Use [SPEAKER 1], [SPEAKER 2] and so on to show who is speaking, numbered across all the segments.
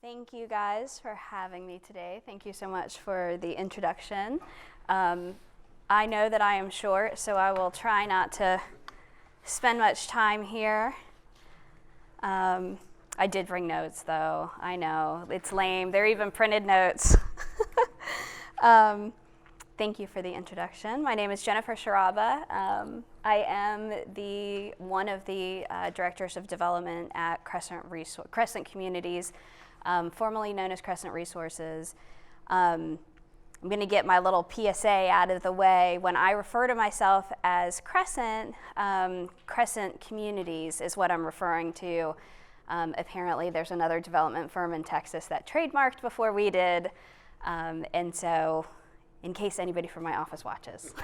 [SPEAKER 1] Thank you guys for having me today. Thank you so much for the introduction. I know that I am short, so I will try not to spend much time here. I did bring notes though, I know, it's lame, they're even printed notes. Thank you for the introduction. My name is Jennifer Sharabba. I am one of the directors of development at Crescent Communities, formerly known as Crescent Resources. I'm going to get my little PSA out of the way. When I refer to myself as Crescent, Crescent Communities is what I'm referring to. Apparently there's another development firm in Texas that trademarked before we did, and so in case anybody from my office watches,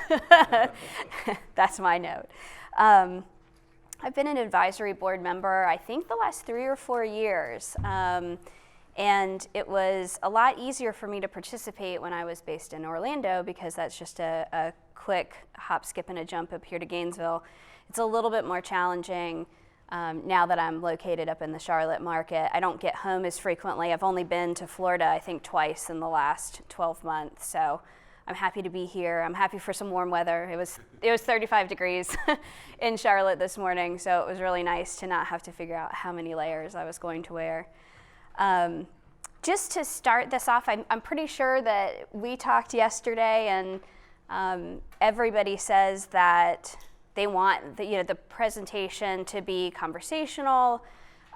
[SPEAKER 1] that's my note. I've been an advisory board member, I think the last 3 or 4 years. And it was a lot easier for me to participate when I was based in Orlando because that's just a quick hop, skip, and a jump up here to Gainesville. It's a little bit more challenging now that I'm located up in the Charlotte market. I don't get home as frequently. I've only been to Florida, I think, twice in the last 12 months. So I'm happy to be here. I'm happy for some warm weather. It was 35 degrees in Charlotte this morning, so it was really nice to not have to figure out how many layers I was going to wear. Just to start this off, I'm pretty sure that we talked yesterday, and everybody says that they want the presentation to be conversational,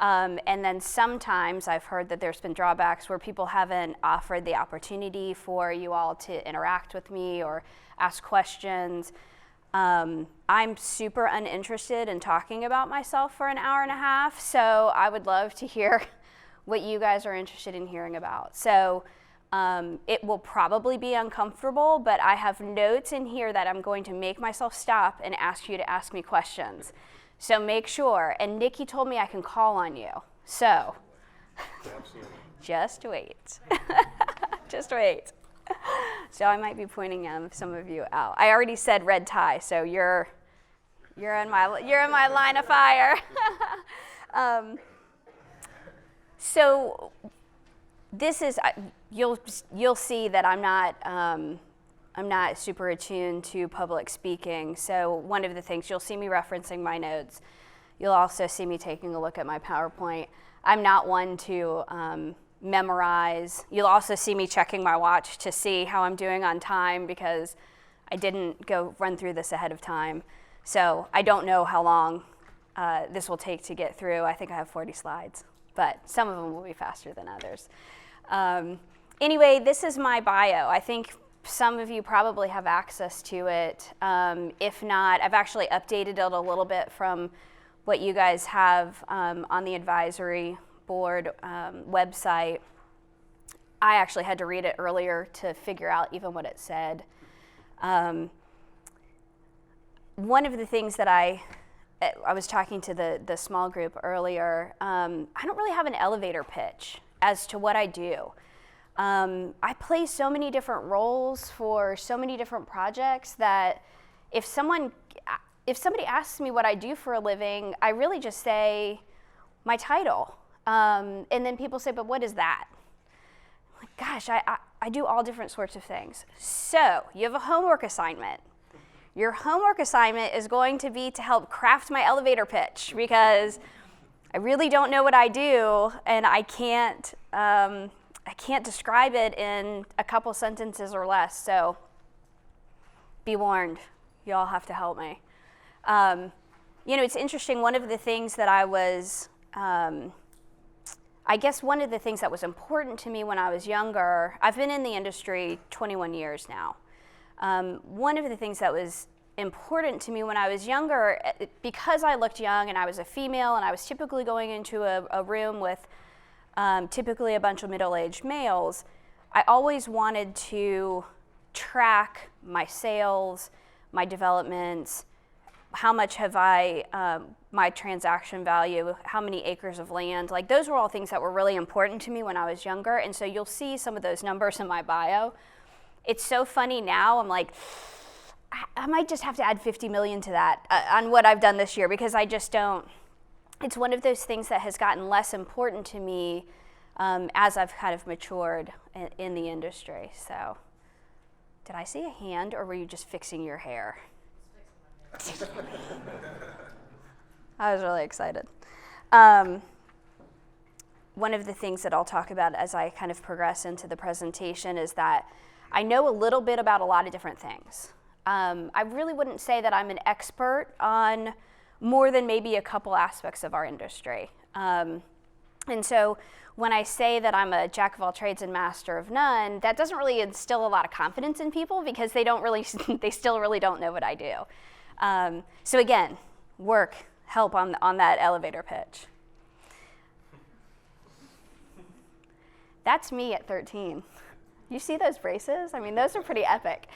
[SPEAKER 1] and then sometimes I've heard that there's been drawbacks where people haven't offered the opportunity for you all to interact with me or ask questions. I'm super uninterested in talking about myself for an hour and a half, so I would love to hear what you guys are interested in hearing about. So it will probably be uncomfortable, but I have notes in here that I'm going to make myself stop and ask you to ask me questions. So make sure, and Nikki told me I can call on you, so just wait, just wait. So I might be pointing some of you out. I already said red tie, so you're in my line of fire. So this is, you'll see that I'm not super attuned to public speaking. So one of the things, you'll see me referencing my notes. You'll also see me taking a look at my PowerPoint. I'm not one to memorize. You'll also see me checking my watch to see how I'm doing on time because I didn't go run through this ahead of time. So I don't know how long this will take to get through. I think I have 40 slides. But some of them will be faster than others. Anyway, this is my bio. I think some of you probably have access to it. If not, I've actually updated it a little bit from what you guys have on the advisory board website. I actually had to read it earlier to figure out even what it said. One of the things that I was talking to the small group earlier, I don't really have an elevator pitch as to what I do. I play so many different roles for so many different projects that if somebody asks me what I do for a living, I really just say my title. And then people say, but what is that? I'm like, gosh, I do all different sorts of things. So you have a homework assignment. Your homework assignment is going to be to help craft my elevator pitch because I really don't know what I do and I can't describe it in a couple sentences or less. So be warned, you all have to help me. It's interesting. One of the things that one of the things that was important to me when I was younger, I've been in the industry 21 years now. One of the things that was important to me when I was younger, because I looked young and I was a female and I was typically going into a room with typically a bunch of middle-aged males, I always wanted to track my sales, my developments, how much have my transaction value, how many acres of land, like those were all things that were really important to me when I was younger, and so you'll see some of those numbers in my bio. It's so funny now, I'm like, I might just have to add 50 million to that on what I've done this year because I just don't, it's one of those things that has gotten less important to me as I've kind of matured in the industry. So, did I see a hand, or were you just fixing your hair? I was really excited. One of the things that I'll talk about as I kind of progress into the presentation is that I know a little bit about a lot of different things. I really wouldn't say that I'm an expert on more than maybe a couple aspects of our industry. And so when I say that I'm a jack of all trades and master of none, that doesn't really instill a lot of confidence in people because they still really don't know what I do. So again, help on that elevator pitch. That's me at 13. You see those braces? I mean, those are pretty epic.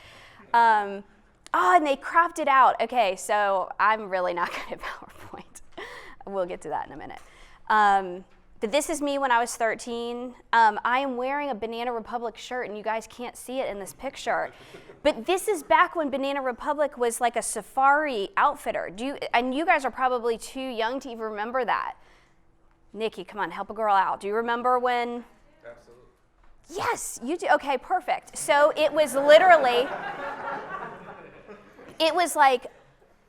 [SPEAKER 1] And they cropped it out. Okay, so I'm really not good at PowerPoint. We'll get to that in a minute. But this is me when I was 13. I am wearing a Banana Republic shirt, and you guys can't see it in this picture. But this is back when Banana Republic was like a safari outfitter. And you guys are probably too young to even remember that. Nikki, come on, help a girl out. Do you remember when?
[SPEAKER 2] Absolutely.
[SPEAKER 1] Yes, you do. Okay, perfect. So it was literally, it was like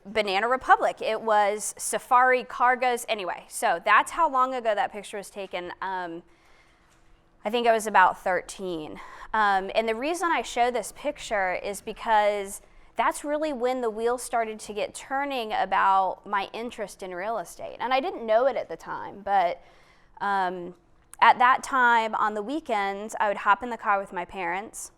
[SPEAKER 1] Banana Republic. It was safari cargoes. Anyway, so that's how long ago that picture was taken. I think I was about 13. And the reason I show this picture is because that's really when the wheels started to get turning about my interest in real estate. And I didn't know it at the time, but at that time on the weekends, I would hop in the car with my parents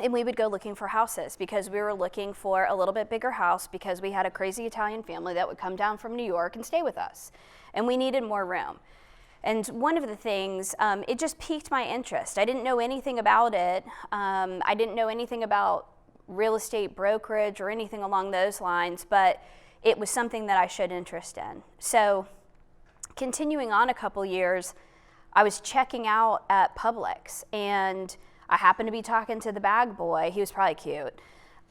[SPEAKER 1] and we would go looking for houses because we were looking for a little bit bigger house because we had a crazy Italian family that would come down from New York and stay with us. And we needed more room. And one of the things, it just piqued my interest. I didn't know anything about it. I didn't know anything about real estate brokerage or anything along those lines, but it was something that I showed interest in. So continuing on a couple years, I was checking out at Publix, and I happened to be talking to the bag boy. He was probably cute.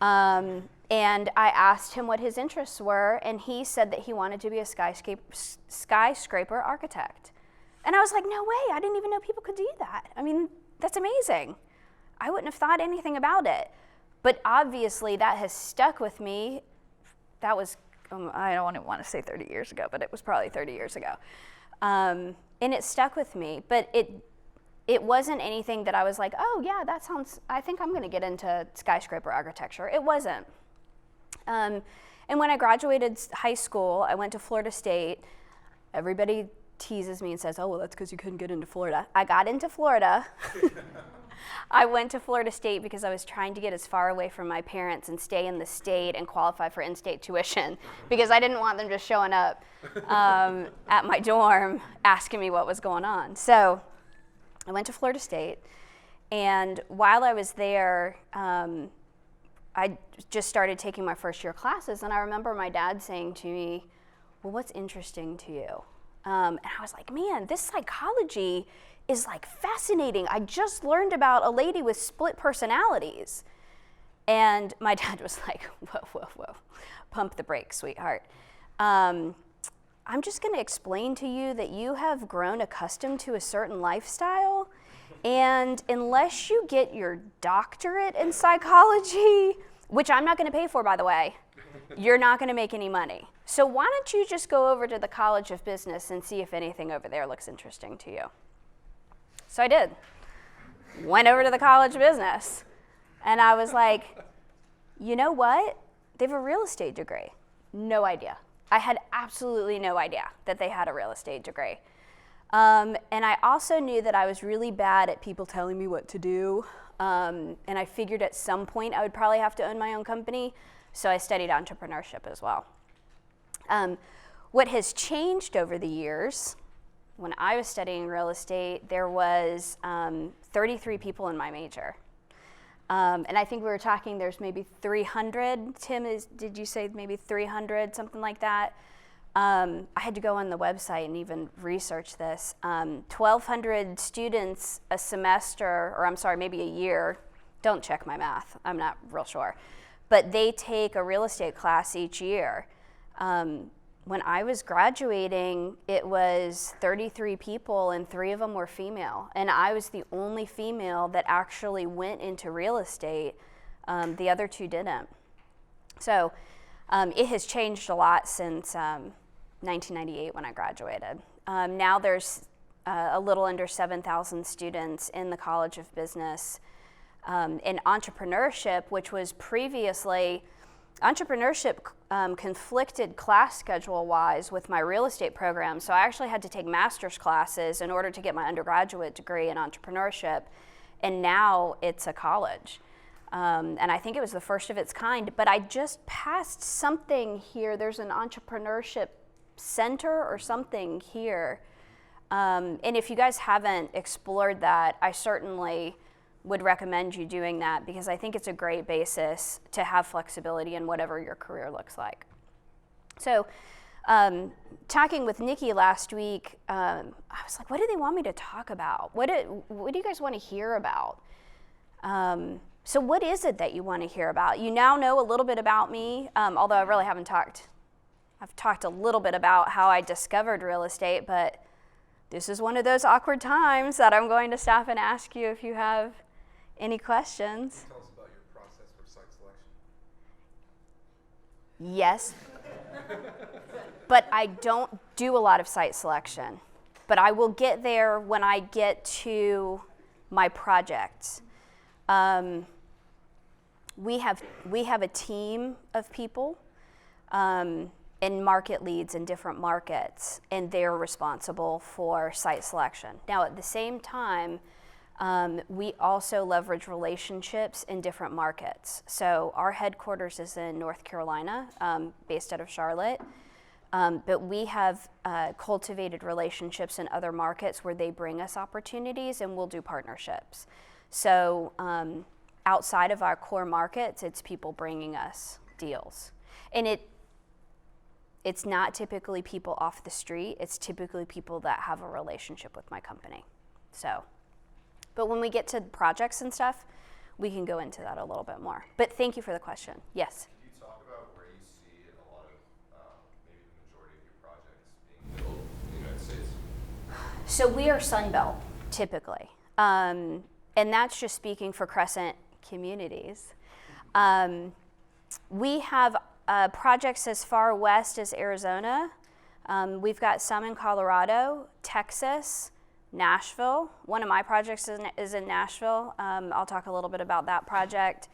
[SPEAKER 1] And I asked him what his interests were, and he said that he wanted to be a skyscraper architect. And I was like, no way, I didn't even know people could do that. I mean, that's amazing. I wouldn't have thought anything about it. But obviously that has stuck with me. That was, I don't want to say 30 years ago, but it was probably 30 years ago. And it stuck with me, but it wasn't anything that I was like, oh yeah, I think I'm gonna get into skyscraper architecture. It wasn't. And when I graduated high school, I went to Florida State. Everybody teases me and says, oh, well, that's because you couldn't get into Florida. I got into Florida. I went to Florida State because I was trying to get as far away from my parents and stay in the state and qualify for in-state tuition because I didn't want them just showing up at my dorm asking me what was going on. So I went to Florida State, and while I was there, I just started taking my first year classes, and I remember my dad saying to me, well, what's interesting to you? And I was like, man, this psychology is like fascinating. I just learned about a lady with split personalities. And my dad was like, whoa, pump the brakes, sweetheart. I'm just gonna explain to you that you have grown accustomed to a certain lifestyle, and unless you get your doctorate in psychology, which I'm not gonna pay for, by the way, you're not gonna make any money. So why don't you just go over to the College of Business and see if anything over there looks interesting to you? So I did. Went over to the College of Business. And I was like, you know what? They have a real estate degree. No idea. I had absolutely no idea that they had a real estate degree. And I also knew that I was really bad at people telling me what to do. And I figured at some point I would probably have to own my own company. So I studied entrepreneurship as well. What has changed over the years, when I was studying real estate, there was 33 people in my major. And I think we were talking, there's maybe 300. Tim, did you say maybe 300, something like that? I had to go on the website and even research this. 1,200 students a semester, or I'm sorry, maybe a year. Don't check my math, I'm not real sure. But they take a real estate class each year. when I was graduating, it was 33 people and 3 of them were female. And I was the only female that actually went into real estate. The other 2 didn't. So it has changed a lot since 1998 when I graduated. Now there's a little under 7,000 students in the College of Business. In entrepreneurship, which was previously, entrepreneurship conflicted class schedule-wise with my real estate program, so I actually had to take master's classes in order to get my undergraduate degree in entrepreneurship, and now it's a college. And I think it was the first of its kind, but I just passed something here. There's an entrepreneurship center or something here. And if you guys haven't explored that, I certainly would recommend you doing that because I think it's a great basis to have flexibility in whatever your career looks like. So talking with Nikki last week, I was like, what do they want me to talk about? What do you guys want to hear about? So what is it that you want to hear about? You now know a little bit about me, although I really haven't talked. I've talked a little bit about how I discovered real estate, but this is one of those awkward times that I'm going to stop and ask you if you have any questions.
[SPEAKER 2] Tell us about your process for site selection.
[SPEAKER 1] Yes, but I don't do a lot of site selection. But I will get there when I get to my projects. We have a team of people and market leads in different markets, and they're responsible for site selection. Now, at the same time, we also leverage relationships in different markets. So our headquarters is in North Carolina, based out of Charlotte, but we have cultivated relationships in other markets where they bring us opportunities and we'll do partnerships. So outside of our core markets, it's people bringing us deals. And it's not typically people off the street, it's typically people that have a relationship with my company. So. But when we get to projects and stuff, we can go into that a little bit more. But thank you for the question. Yes?
[SPEAKER 2] Can you talk about where you see a lot of, maybe the majority of your projects being built in the United States?
[SPEAKER 1] So we are Sunbelt, typically. And that's just speaking for Crescent Communities. We have projects as far west as Arizona. We've got some in Colorado, Texas, Nashville. One of my projects is in Nashville. I'll talk a little bit about that project.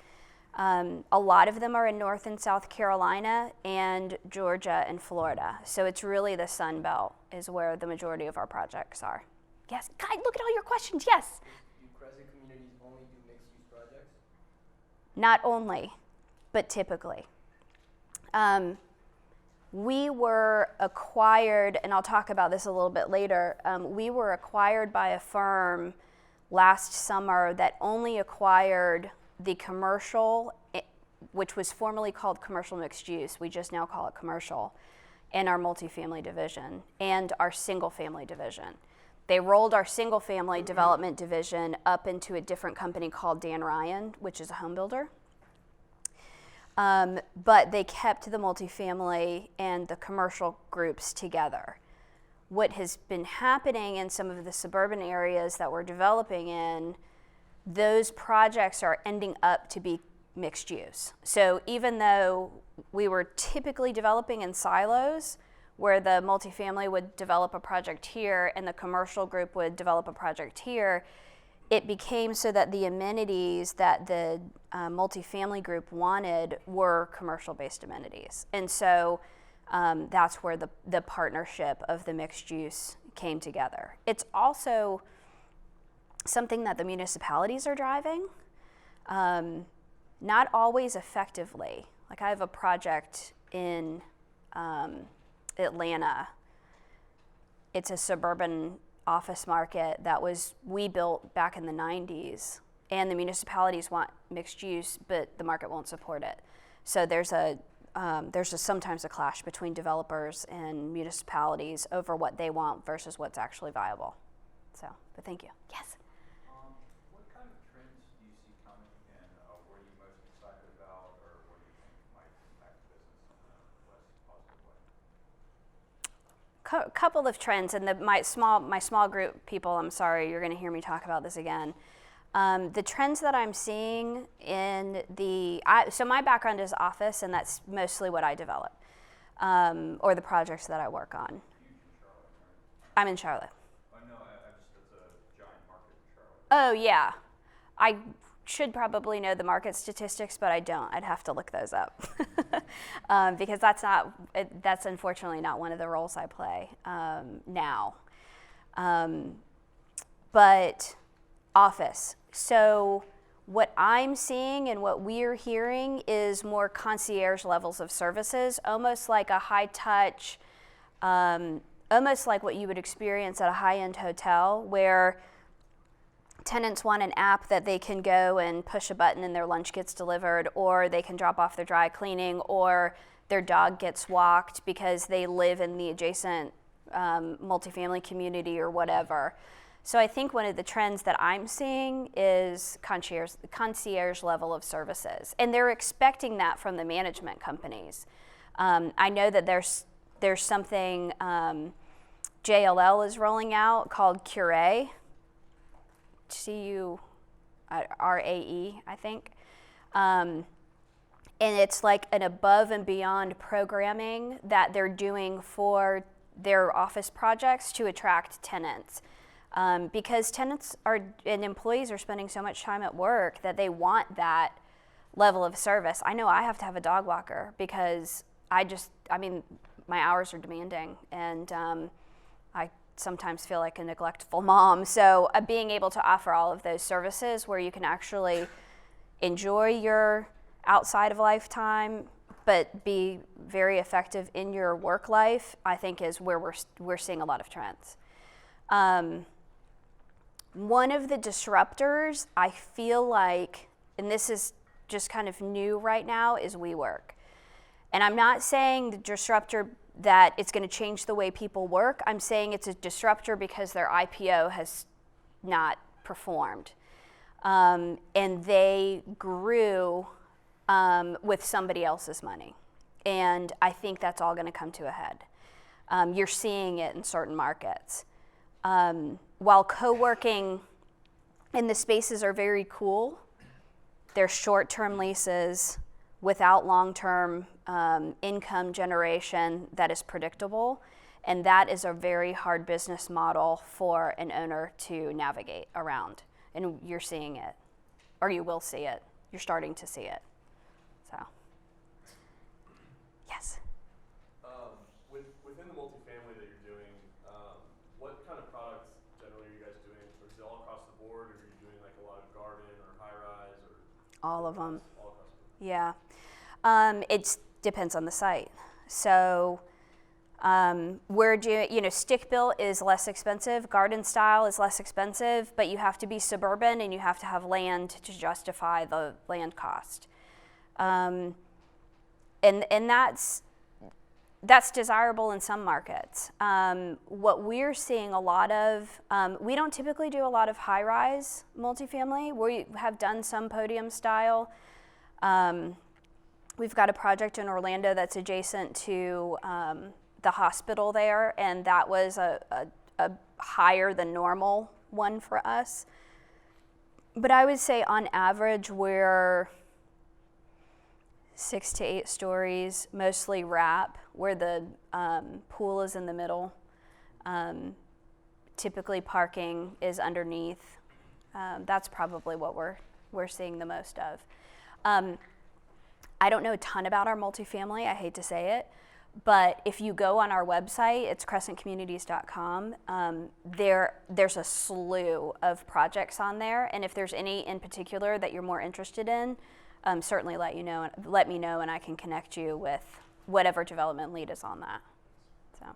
[SPEAKER 1] A lot of them are in North and South Carolina and Georgia and Florida. So it's really the Sun Belt is where the majority of our projects are. Yes, guys, look at all your questions. Yes?
[SPEAKER 3] Do Crescent Communities only do mixed-use projects?
[SPEAKER 1] Not only, but typically. We were acquired, and I'll talk about this a little bit later, we were acquired by a firm last summer that only acquired the commercial, which was formerly called commercial mixed use, we just now call it commercial, and our multifamily division, and our single family division. They rolled our single family development division up into a different company called Dan Ryan, which is a home builder. But they kept the multifamily and the commercial groups together. What has been happening in some of the suburban areas that we're developing in, those projects are ending up to be mixed use. So even though we were typically developing in silos, where the multifamily would develop a project here and the commercial group would develop a project here, it became so that the amenities that the multifamily group wanted were commercial-based amenities. And so that's where the partnership of the mixed use came together. It's also something that the municipalities are driving, not always effectively. Like I have a project in Atlanta. It's a suburban office market that we built back in the 90s, and the municipalities want mixed use, but the market won't support it. So there's sometimes a clash between developers and municipalities over what they want versus what's actually viable. So, but thank you. Yes?
[SPEAKER 4] What kind of trends do you see coming, and what are you most excited about, or what do you think might impact business in a less positive way?
[SPEAKER 1] couple of trends, and my small group people, I'm sorry, you're going to hear me talk about this again. The trends that I'm seeing in so my background is office, and that's mostly what I develop, or the projects that I work on. I'm in Charlotte.
[SPEAKER 4] I know, that's a giant market in Charlotte.
[SPEAKER 1] Oh yeah, I should probably know the market statistics, but I don't. I'd have to look those up because that's unfortunately not one of the roles I play now. But office. So what I'm seeing and what we're hearing is more concierge levels of services, almost like a high touch, almost like what you would experience at a high-end hotel, where tenants want an app that they can go and push a button and their lunch gets delivered, or they can drop off their dry cleaning, or their dog gets walked because they live in the adjacent multifamily community or whatever. So I think one of the trends that I'm seeing is concierge level of services, and they're expecting that from the management companies. I know that there's something JLL is rolling out called Curae, CURAE, I think. And it's like an above and beyond programming that they're doing for their office projects to attract tenants. Because tenants and employees are spending so much time at work that they want that level of service. I know I have to have a dog walker because my hours are demanding, and I sometimes feel like a neglectful mom. So being able to offer all of those services where you can actually enjoy your outside of life time, but be very effective in your work life, I think is where we're seeing a lot of trends. One of the disruptors, I feel like, and this is just kind of new right now, is WeWork. And I'm not saying the disruptor that it's going to change the way people work. I'm saying it's a disruptor because their IPO has not performed. And they grew with somebody else's money. And I think that's all going to come to a head. You're seeing it in certain markets. While co-working in the spaces are very cool, they're short-term leases without long-term income generation that is predictable, and that is a very hard business model for an owner to navigate around. And you're seeing it, or you will see it. You're starting to see it. So, yes.
[SPEAKER 2] Within the multifamily that you're doing, what kind of products generally are you guys doing? Or is it all across the board, or are you doing like a lot of garden or high rise or
[SPEAKER 1] All of them.
[SPEAKER 2] all across the board?
[SPEAKER 1] Yeah. It depends on the site. So we're doing, stick built is less expensive, garden style is less expensive, but you have to be suburban and you have to have land to justify the land cost. And that's desirable in some markets. What we're seeing a lot of, we don't typically do a lot of high-rise multifamily. We have done some podium style. We've got a project in Orlando that's adjacent to the hospital there, and that was a higher than normal one for us. But I would say on average we're 6 to 8 stories, mostly wrap, where the pool is in the middle. Typically parking is underneath. That's probably what we're seeing the most of. I don't know a ton about our multifamily, I hate to say it, but if you go on our website, it's crescentcommunities.com, there's a slew of projects on there, and if there's any in particular that you're more interested in, certainly let me know and I can connect you with whatever development lead is on that. So, all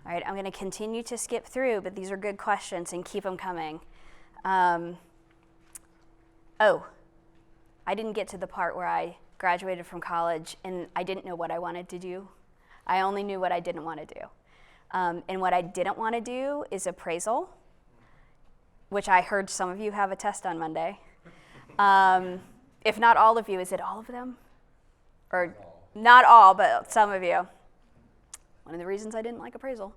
[SPEAKER 1] right, I'm going to continue to skip through, but these are good questions and keep them coming. I didn't get to the part where I graduated from college and I didn't know what I wanted to do. I only knew what I didn't want to do. And what I didn't want to do is appraisal, which I heard some of you have a test on Monday. If not all of you, is it all of them? Or not all, but some of you. one of the reasons I didn't like appraisal.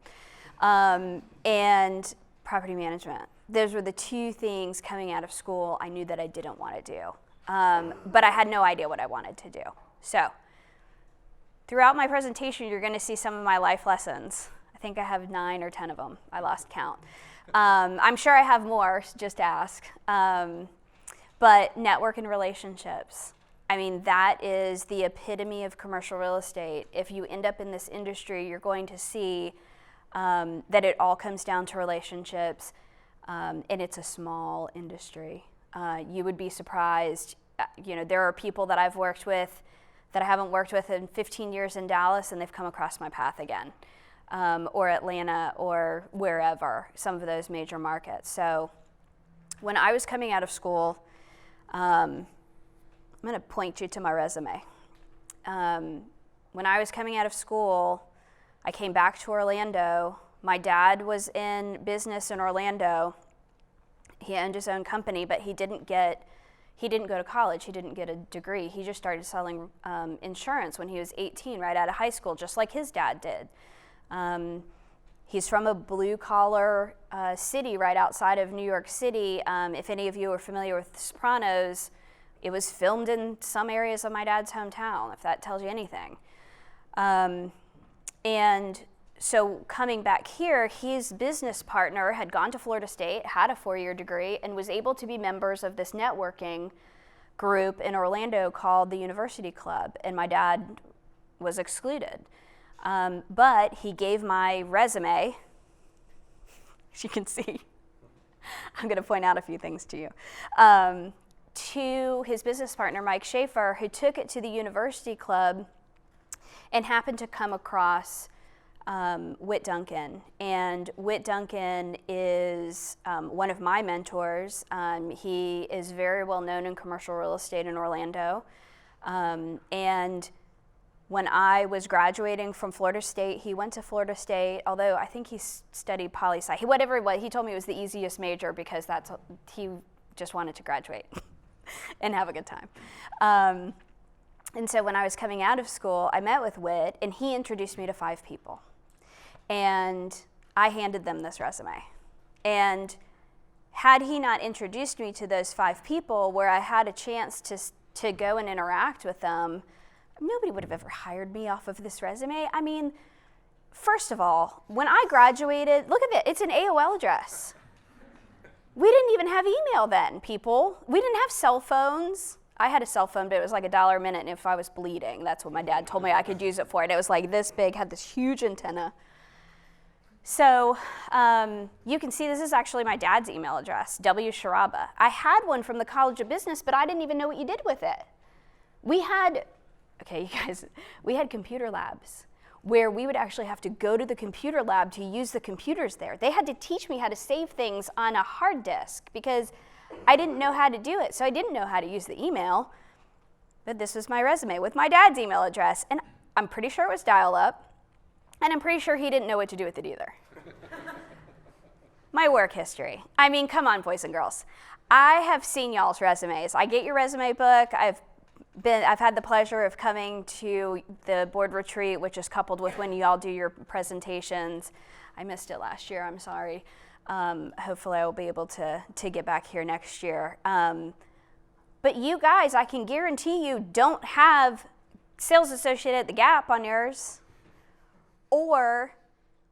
[SPEAKER 1] And property management. Those were the two things coming out of school I knew that I didn't want to do. But I had no idea what I wanted to do. So throughout my presentation, you're going to see some of my life lessons. I think I have 9 or 10 of them. I lost count. I'm sure I have more, just ask. But network and relationships. I mean, that is the epitome of commercial real estate. If you end up in this industry, you're going to see that it all comes down to relationships, and it's a small industry. You would be surprised. There are people that I've worked with that I haven't worked with in 15 years in Dallas, and they've come across my path again, or Atlanta, or wherever, some of those major markets. So when I was coming out of school, I'm going to point you to my resume. When I was coming out of school, I came back to Orlando. My dad was in business in Orlando. He owned his own company, but he didn't go to college. He didn't get a degree. He just started selling insurance when he was 18, right out of high school, just like his dad did. He's from a blue-collar city right outside of New York City. If any of you are familiar with The Sopranos, it was filmed in some areas of my dad's hometown, if that tells you anything. And so coming back here, his business partner had gone to Florida State, had a 4-year degree, and was able to be members of this networking group in Orlando called the University Club, and my dad was excluded. But he gave my resume, as you can see, I'm going to point out a few things to you, to his business partner, Mike Schaefer, who took it to the University Club and happened to come across Whit Duncan. And Whit Duncan is one of my mentors. He is very well known in commercial real estate in Orlando. And when I was graduating from Florida State, he went to Florida State, although I think he studied poli-sci. Whatever it was, he told me it was the easiest major because he just wanted to graduate and have a good time. And so when I was coming out of school, I met with Whit, and he introduced me to 5 people. And I handed them this resume. And had he not introduced me to those 5 people where I had a chance to go and interact with them, nobody would have ever hired me off of this resume. I mean, first of all, when I graduated, look at it, it's an AOL address. We didn't even have email then, people. We didn't have cell phones. I had a cell phone, but it was like $1 a minute, and if I was bleeding, that's what my dad told me I could use it for. And it was like this big, had this huge antenna. So you can see this is actually my dad's email address, W. Sharabba. I had one from the College of Business, but I didn't even know what you did with it. We had computer labs where we would actually have to go to the computer lab to use the computers there. They had to teach me how to save things on a hard disk because I didn't know how to do it. So I didn't know how to use the email, but this was my resume with my dad's email address. And I'm pretty sure it was dial-up, and I'm pretty sure he didn't know what to do with it either. My work history. I mean, come on, boys and girls. I have seen y'all's resumes. I get your resume book. I've had the pleasure of coming to the board retreat, which is coupled with when y'all do your presentations. I missed it last year, I'm sorry. Hopefully I will be able to get back here next year. But you guys, I can guarantee you don't have sales associate at the Gap on yours, or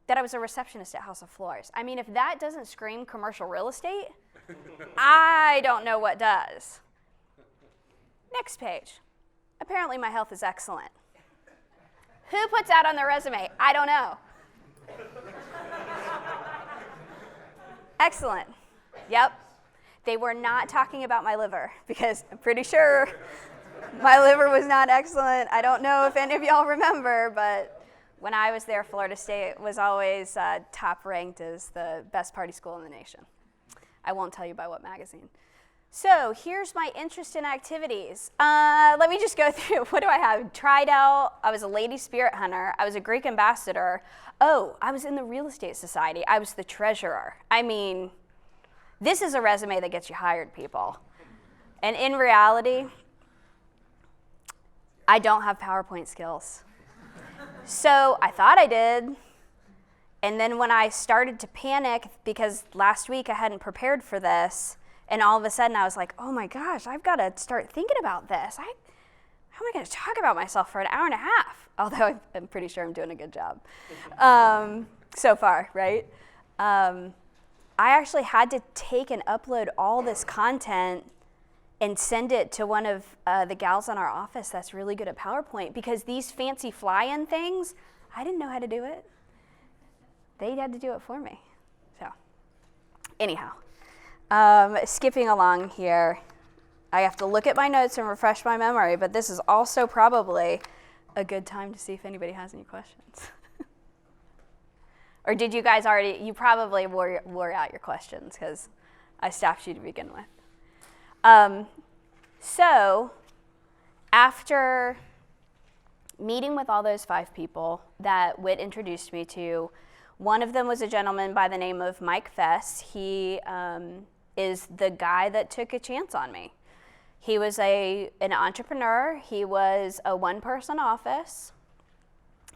[SPEAKER 1] that I was a receptionist at House of Floors. I mean, if that doesn't scream commercial real estate, I don't know what does. Next page. Apparently my health is excellent. Who puts that on their resume? I don't know. Excellent. Yep. They were not talking about my liver because I'm pretty sure my liver was not excellent. I don't know if any of y'all remember, but when I was there, Florida State was always top ranked as the best party school in the nation. I won't tell you by what magazine. So here's my interest in activities. Let me just go through. What do I have? Tried out. I was a lady spirit hunter. I was a Greek ambassador. Oh, I was in the Real Estate Society. I was the treasurer. I mean, this is a resume that gets you hired, people. And in reality, I don't have PowerPoint skills. So I thought I did. And then when I started to panic because last week I hadn't prepared for this, and all of a sudden I was like, oh my gosh, I've got to start thinking about this. How am I going to talk about myself for an hour and a half? Although I'm pretty sure I'm doing a good job so far, right? I actually had to take and upload all this content and send it to one of the gals in our office that's really good at PowerPoint, because these fancy fly-in things, I didn't know how to do it. They had to do it for me. So anyhow, skipping along here, I have to look at my notes and refresh my memory, but this is also probably a good time to see if anybody has any questions. Or did you guys already, you probably wore out your questions because I stopped you to begin with. So after meeting with all those 5 people that Whit introduced me to, one of them was a gentleman by the name of Mike Fess. He is the guy that took a chance on me. He was an entrepreneur. He was a one-person office,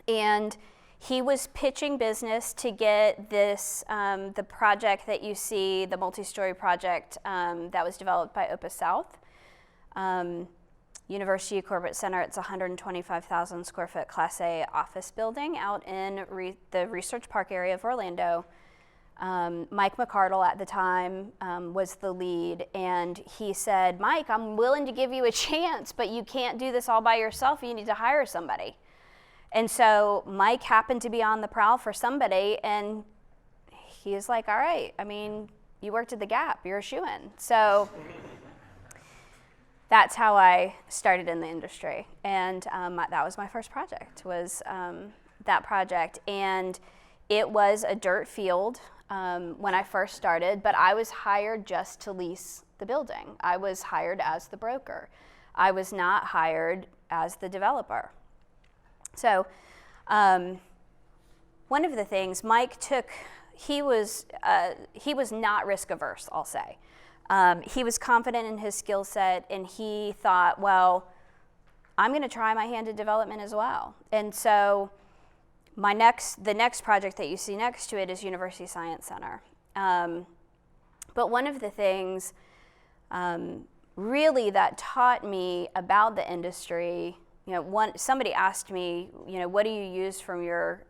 [SPEAKER 1] and he was pitching business to get this, the project that you see, the multi-story project that was developed by Opus South. University Corporate Center, it's a 125,000 square foot Class A office building out in the Research Park area of Orlando. Mike McCardle at the time was the lead, and he said, Mike, I'm willing to give you a chance, but you can't do this all by yourself. You need to hire somebody. And so Mike happened to be on the prowl for somebody, and he was like, all right, I mean, you worked at the Gap, you're a shoo-in. So that's how I started in the industry. And that was my first project, was that project. And it was a dirt field when I first started, but I was hired just to lease the building. I was hired as the broker. I was not hired as the developer. So one of the things Mike took, he was not risk averse, I'll say. He was confident in his skill set, and he thought, well, I'm going to try my hand at development as well. And so the next project that you see next to it is University Science Center. But one of the things really that taught me about the industry, somebody asked me, what do you use from your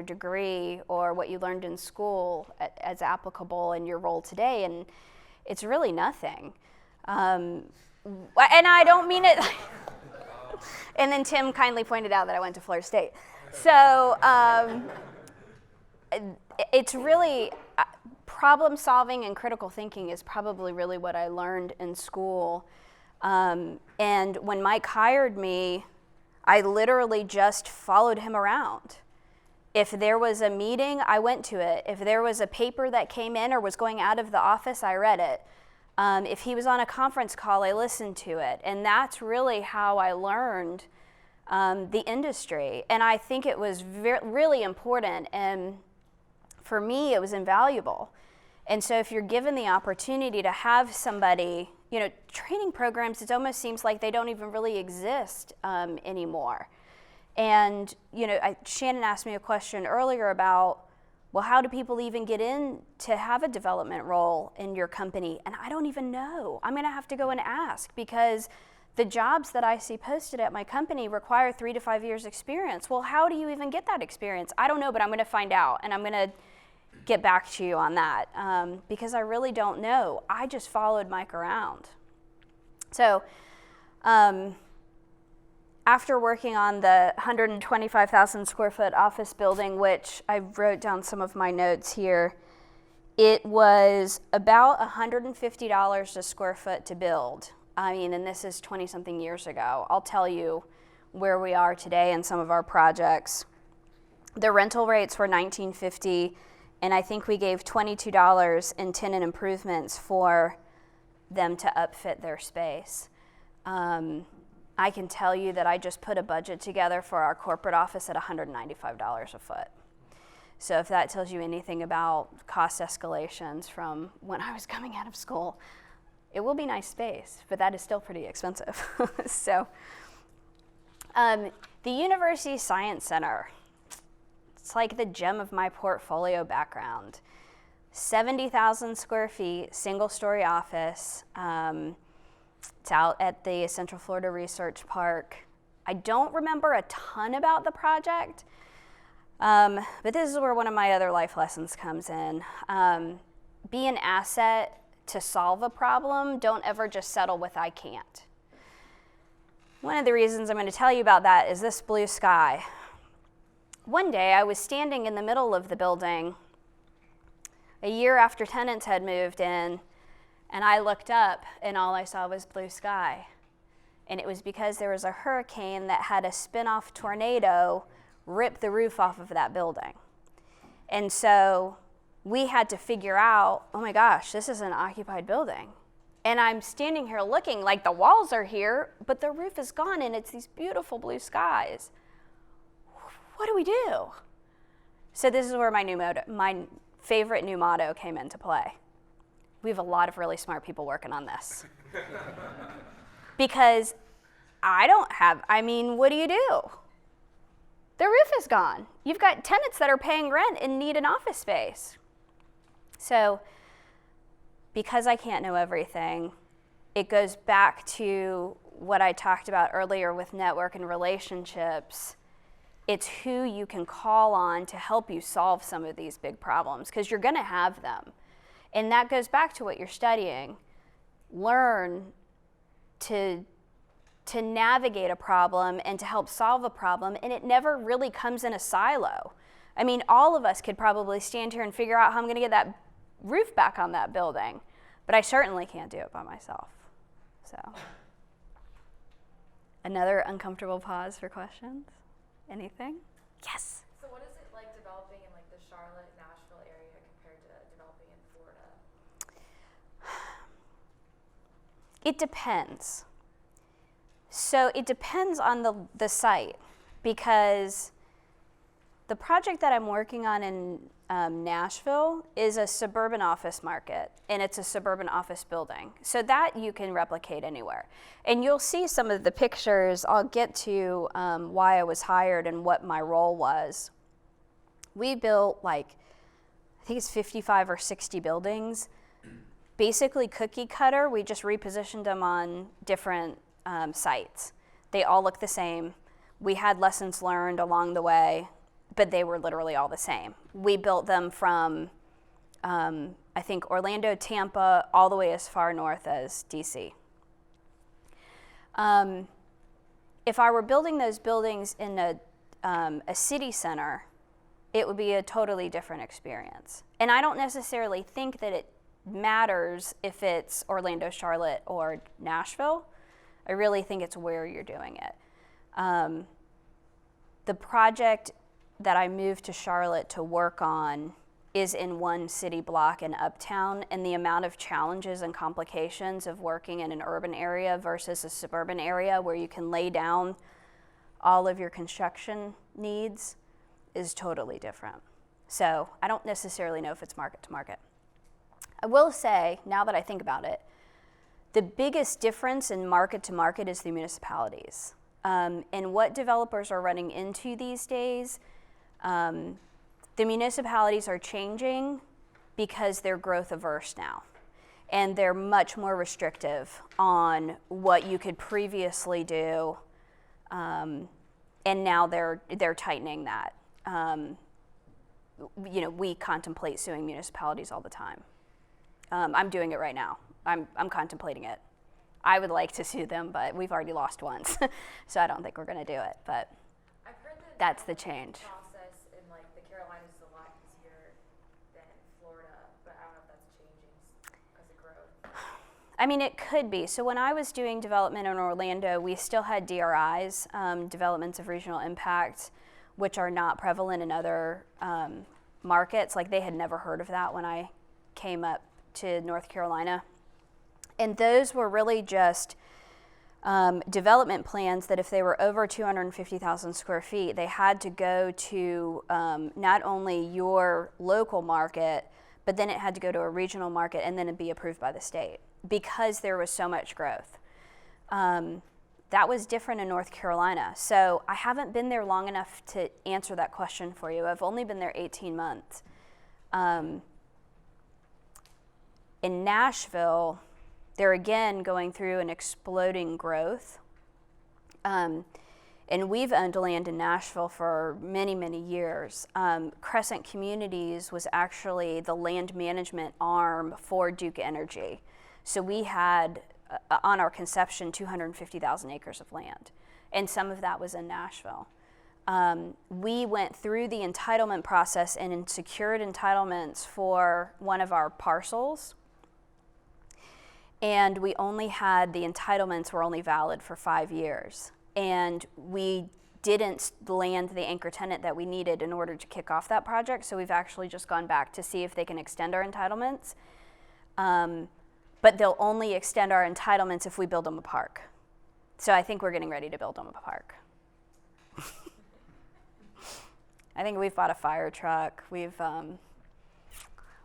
[SPEAKER 1] degree or what you learned in school as applicable in your role today? And it's really nothing. And I don't mean it. And then Tim kindly pointed out that I went to Florida State. So it's really problem solving and critical thinking is probably really what I learned in school. And when Mike hired me, I literally just followed him around. If there was a meeting, I went to it. If there was a paper that came in or was going out of the office, I read it. If he was on a conference call, I listened to it. And that's really how I learned the industry. And I think it was really important. And for me, it was invaluable. And so if you're given the opportunity to have somebody, training programs, it almost seems like they don't even really exist anymore. And, Shannon asked me a question earlier about, well, how do people even get in to have a development role in your company? And I don't even know. I'm going to have to go and ask, because the jobs that I see posted at my company require 3 to 5 years experience. Well, how do you even get that experience? I don't know, but I'm going to find out, and I'm going to get back to you on that because I really don't know. I just followed Mike around. So, after working on the 125,000 square foot office building, which I wrote down some of my notes here, it was about $150 a square foot to build. I mean, and this is 20-something years ago. I'll tell you where we are today in some of our projects. The rental rates were $19.50, and I think we gave $22 in tenant improvements for them to upfit their space. I can tell you that I just put a budget together for our corporate office at $195 a foot. So if that tells you anything about cost escalations from when I was coming out of school, it will be nice space, but that is still pretty expensive. So The University Science Center. It's like the gem of my portfolio background. 70,000 square feet, single-story office. It's out at the Central Florida Research Park. I don't remember a ton about the project, but this is where one of my other life lessons comes in. Be an asset to solve a problem. Don't ever just settle with I can't. One of the reasons I'm going to tell you about that is this blue sky. One day I was standing in the middle of the building a year after tenants had moved in, and I looked up and all I saw was blue sky. And it was because there was a hurricane that had a spin-off tornado rip the roof off of that building. And so we had to figure out, oh my gosh, this is an occupied building. And I'm standing here looking like the walls are here, but the roof is gone and it's these beautiful blue skies. What do we do? So this is where my favorite new motto came into play. We have a lot of really smart people working on this. Because what do you do? The roof is gone. You've got tenants that are paying rent and need an office space. So because I can't know everything, it goes back to what I talked about earlier with network and relationships. It's who you can call on to help you solve some of these big problems, because you're going to have them. And that goes back to what you're studying. Learn to navigate a problem and to help solve a problem, and it never really comes in a silo. I mean, all of us could probably stand here and figure out how I'm going to get that roof back on that building, but I certainly can't do it by myself. So, another uncomfortable pause for questions. Anything? Yes?
[SPEAKER 5] So what is it like developing in like the Charlotte, Nashville area compared to developing in Florida?
[SPEAKER 1] It depends. So it depends on the site, because the project that I'm working on in Nashville is a suburban office market, and it's a suburban office building. So that you can replicate anywhere. And you'll see some of the pictures. I'll get to why I was hired and what my role was. We built I think it's 55 or 60 buildings. Basically cookie cutter, we just repositioned them on different sites. They all look the same. We had lessons learned along the way, but they were literally all the same. We built them from, I think, Orlando, Tampa, all the way as far north as DC. If I were building those buildings in a city center, it would be a totally different experience. And I don't necessarily think that it matters if it's Orlando, Charlotte, or Nashville. I really think it's where you're doing it. The project that I moved to Charlotte to work on is in one city block in Uptown, and the amount of challenges and complications of working in an urban area versus a suburban area where you can lay down all of your construction needs is totally different. So I don't necessarily know if it's market to market. I will say, now that I think about it, the biggest difference in market to market is the municipalities. And what developers are running into these days, the municipalities are changing because they're growth averse now. And they're much more restrictive on what you could previously do. And now they're tightening that. We contemplate suing municipalities all the time. I'm doing it right now. I'm contemplating it. I would like to sue them, but we've already lost once, so I don't think we're going to do it. But
[SPEAKER 5] I've heard that
[SPEAKER 1] that's the change.
[SPEAKER 5] process in the Carolinas is a lot easier than Florida, but I don't know if that's changing because of growth.
[SPEAKER 1] I mean, it could be. So when I was doing development in Orlando, we still had DRIs, developments of regional impact, which are not prevalent in other markets. They had never heard of that when I came up to North Carolina. And those were really just development plans that if they were over 250,000 square feet, they had to go to not only your local market, but then it had to go to a regional market and then it'd be approved by the state because there was so much growth. That was different in North Carolina. So I haven't been there long enough to answer that question for you. I've only been there 18 months. In Nashville, they're again going through an exploding growth. And we've owned land in Nashville for many, many years. Crescent Communities was actually the land management arm for Duke Energy. So we had, on our conception, 250,000 acres of land. And some of that was in Nashville. We went through the entitlement process and secured entitlements for one of our parcels. And we only had, the entitlements were only valid for 5 years. And we didn't land the anchor tenant that we needed in order to kick off that project. So we've actually just gone back to see if they can extend our entitlements. But they'll only extend our entitlements if we build them a park. So I think we're getting ready to build them a park. I think we've bought a fire truck. We've done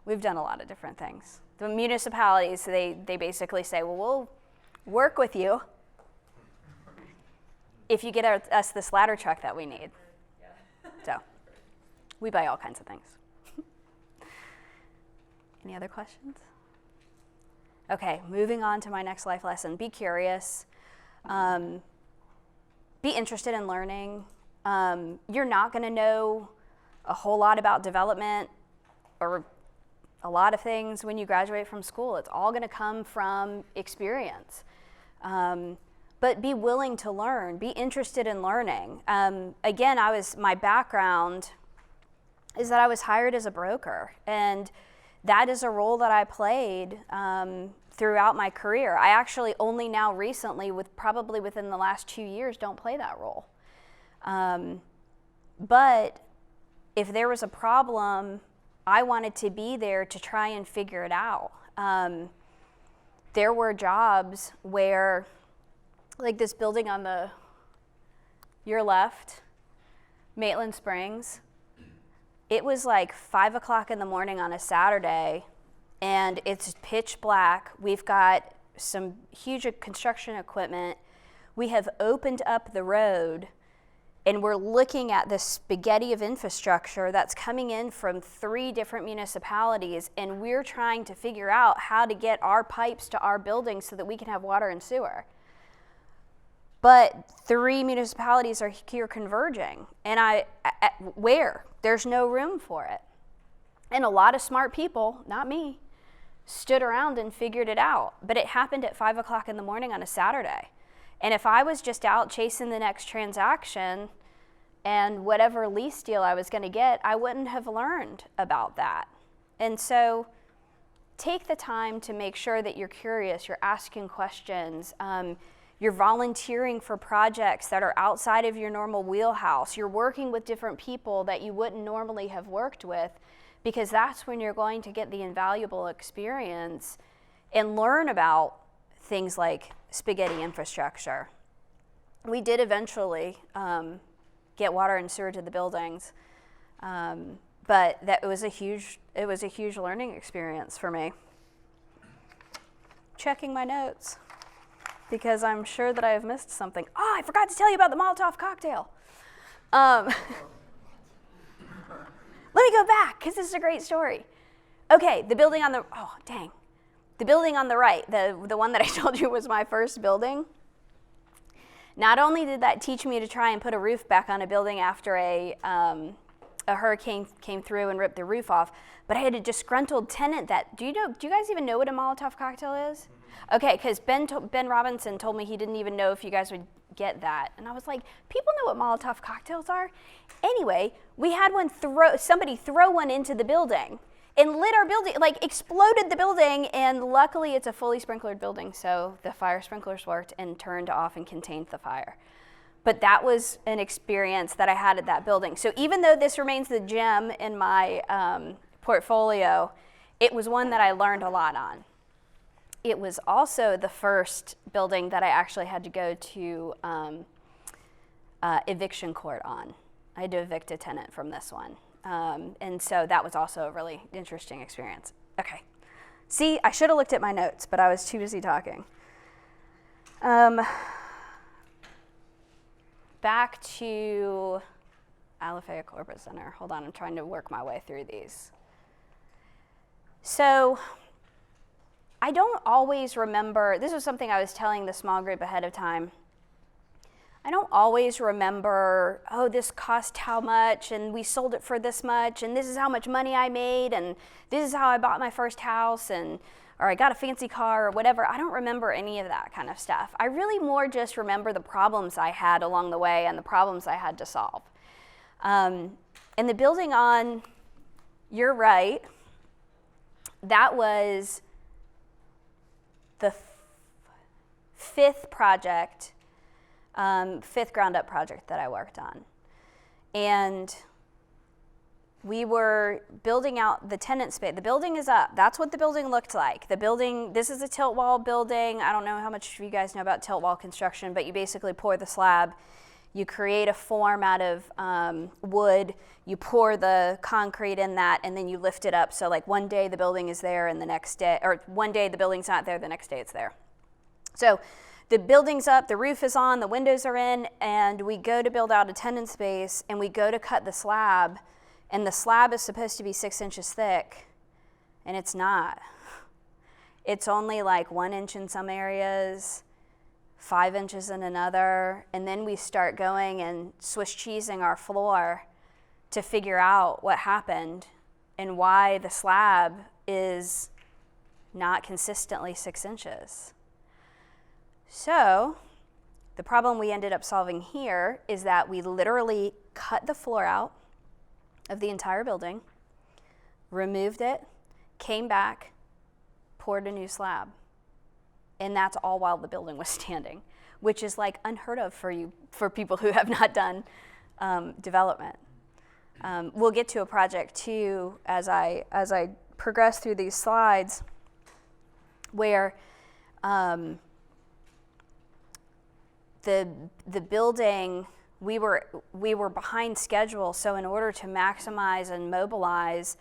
[SPEAKER 1] a lot of different things. The municipalities, they basically say, well, we'll work with you if you get us this ladder truck that we need. So we buy all kinds of things. Any other questions? Okay, moving on to my next life lesson. Be curious. Be interested in learning. You're not going to know a whole lot about development or a lot of things when you graduate from school. It's all going to come from experience. But be willing to learn. Be interested in learning. Again, my background is that I was hired as a broker, and that is a role that I played throughout my career. I actually only now recently, probably within the last 2 years, don't play that role. But if there was a problem, I wanted to be there to try and figure it out. There were jobs where, like this building on your left, Maitland Springs, it was like 5 o'clock in the morning on a Saturday, and it's pitch black. We've got some huge construction equipment. We have opened up the road, and we're looking at this spaghetti of infrastructure that's coming in from 3 different municipalities, and we're trying to figure out how to get our pipes to our buildings so that we can have water and sewer. But 3 municipalities are here converging, and where? There's no room for it. And a lot of smart people, not me, stood around and figured it out. But it happened at 5 o'clock in the morning on a Saturday. And if I was just out chasing the next transaction and whatever lease deal I was going to get, I wouldn't have learned about that. And so take the time to make sure that you're curious, you're asking questions, you're volunteering for projects that are outside of your normal wheelhouse. You're working with different people that you wouldn't normally have worked with, because that's when you're going to get the invaluable experience and learn about things like spaghetti infrastructure. We did eventually get water and sewer to the buildings, but it was a huge learning experience for me. Checking my notes, because I'm sure that I have missed something. I forgot to tell you about the Molotov cocktail. Let me go back, because this is a great story. Okay, the building on the right, the one that I told you was my first building. Not only did that teach me to try and put a roof back on a building after a hurricane came through and ripped the roof off, but I had a disgruntled tenant that, do you guys even know what a Molotov cocktail is? Okay, because Ben Robinson told me he didn't even know if you guys would get that. And I was like, people know what Molotov cocktails are? Anyway, we had somebody throw one into the building and lit our building, like exploded the building, and luckily it's a fully sprinklered building, so the fire sprinklers worked and turned off and contained the fire. But that was an experience that I had at that building. So even though this remains the gem in my portfolio, it was one that I learned a lot on. It was also the first building that I actually had to go to eviction court on. I had to evict a tenant from this one. And so that was also a really interesting experience. Okay. See, I should have looked at my notes, but I was too busy talking. back to Alafaya Corporate Center. Hold on, I'm trying to work my way through these. So I don't always remember, this was something I was telling the small group ahead of time. I don't always remember, oh, this cost how much, and we sold it for this much, and this is how much money I made, and this is how I bought my first house, or I got a fancy car, or whatever. I don't remember any of that kind of stuff. I really more just remember the problems I had along the way and the problems I had to solve. And the building on your right, that was the fifth project, fifth ground up project that I worked on. And we were building out the tenant space. The building is up. That's what the building looked like. The building, this is a tilt wall building. I don't know how much you guys know about tilt wall construction, but you basically pour the slab. You create a form out of wood. You pour the concrete in that, and then you lift it up. So like one day the building is there, and the next day, or one day the building's not there, the next day it's there. So the building's up, the roof is on, the windows are in, and we go to build out a tenant space, and we go to cut the slab, and the slab is supposed to be 6 inches thick, and it's not. It's only like 1 inch in some areas, 5 inches in another, and then we start going and Swiss cheesing our floor to figure out what happened and why the slab is not consistently 6 inches. So the problem we ended up solving here is that we literally cut the floor out of the entire building, removed it, came back, poured a new slab. And that's all while the building was standing, which is like unheard of for people who have not done development. We'll get to a project too as I progress through these slides, where the building, we were behind schedule. So in order to maximize and mobilize,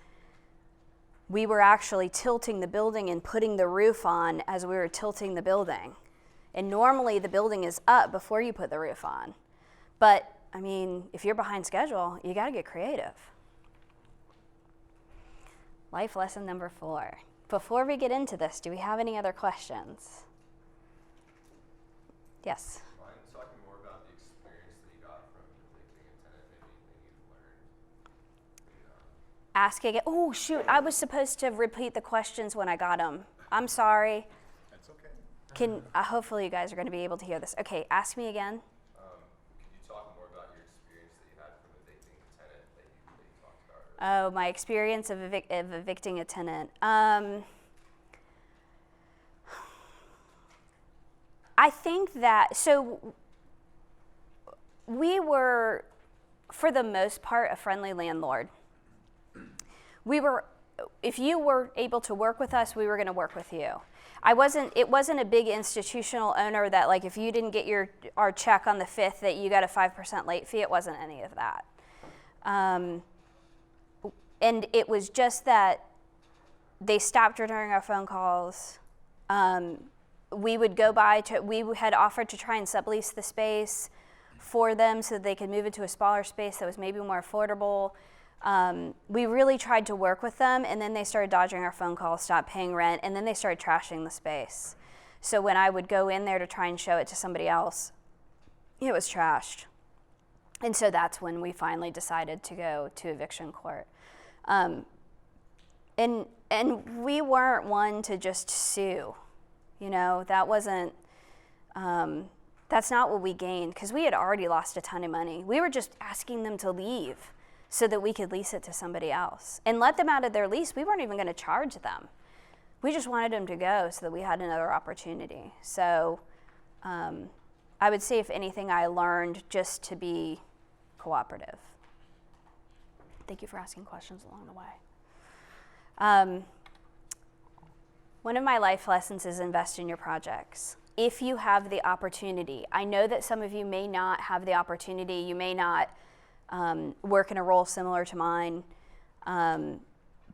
[SPEAKER 1] we were actually tilting the building and putting the roof on as we were tilting the building. And normally the building is up before you put the roof on. But I mean, if you're behind schedule, you got to get creative. Life lesson number 4. Before we get into this, do we have any other questions? Yes?
[SPEAKER 2] Mind talking more about the experience that you got from evicting a tenant, maybe you've learned?
[SPEAKER 1] Ask again. Oh, shoot. I was supposed to repeat the questions when I got them. I'm sorry.
[SPEAKER 4] That's okay.
[SPEAKER 1] Hopefully you guys are going to be able to hear this. Okay, ask me again.
[SPEAKER 2] Could you talk more about your experience that you had from evicting a tenant that you talked about earlier?
[SPEAKER 1] Oh, my experience of evicting a tenant. I think that, so we were, for the most part, a friendly landlord. If you were able to work with us, we were going to work with you. It wasn't a big institutional owner that, like, if you didn't get our check on the 5th that you got a 5% late fee. It wasn't any of that. And it was just that they stopped returning our phone calls. We would go we had offered to try and sublease the space for them so that they could move into a smaller space that was maybe more affordable. We really tried to work with them, and then they started dodging our phone calls, stopped paying rent, and then they started trashing the space. So when I would go in there to try and show it to somebody else, it was trashed. And so that's when we finally decided to go to eviction court. And we weren't one to just sue. You know, that wasn't, that's not what we gained, because we had already lost a ton of money. We were just asking them to leave so that we could lease it to somebody else and let them out of their lease. We weren't even going to charge them. We just wanted them to go so that we had another opportunity. So I would say, if anything, I learned just to be cooperative. Thank you for asking questions along the way. One of my life lessons is invest in your projects. If you have the opportunity, I know that some of you may not have the opportunity, you may not work in a role similar to mine,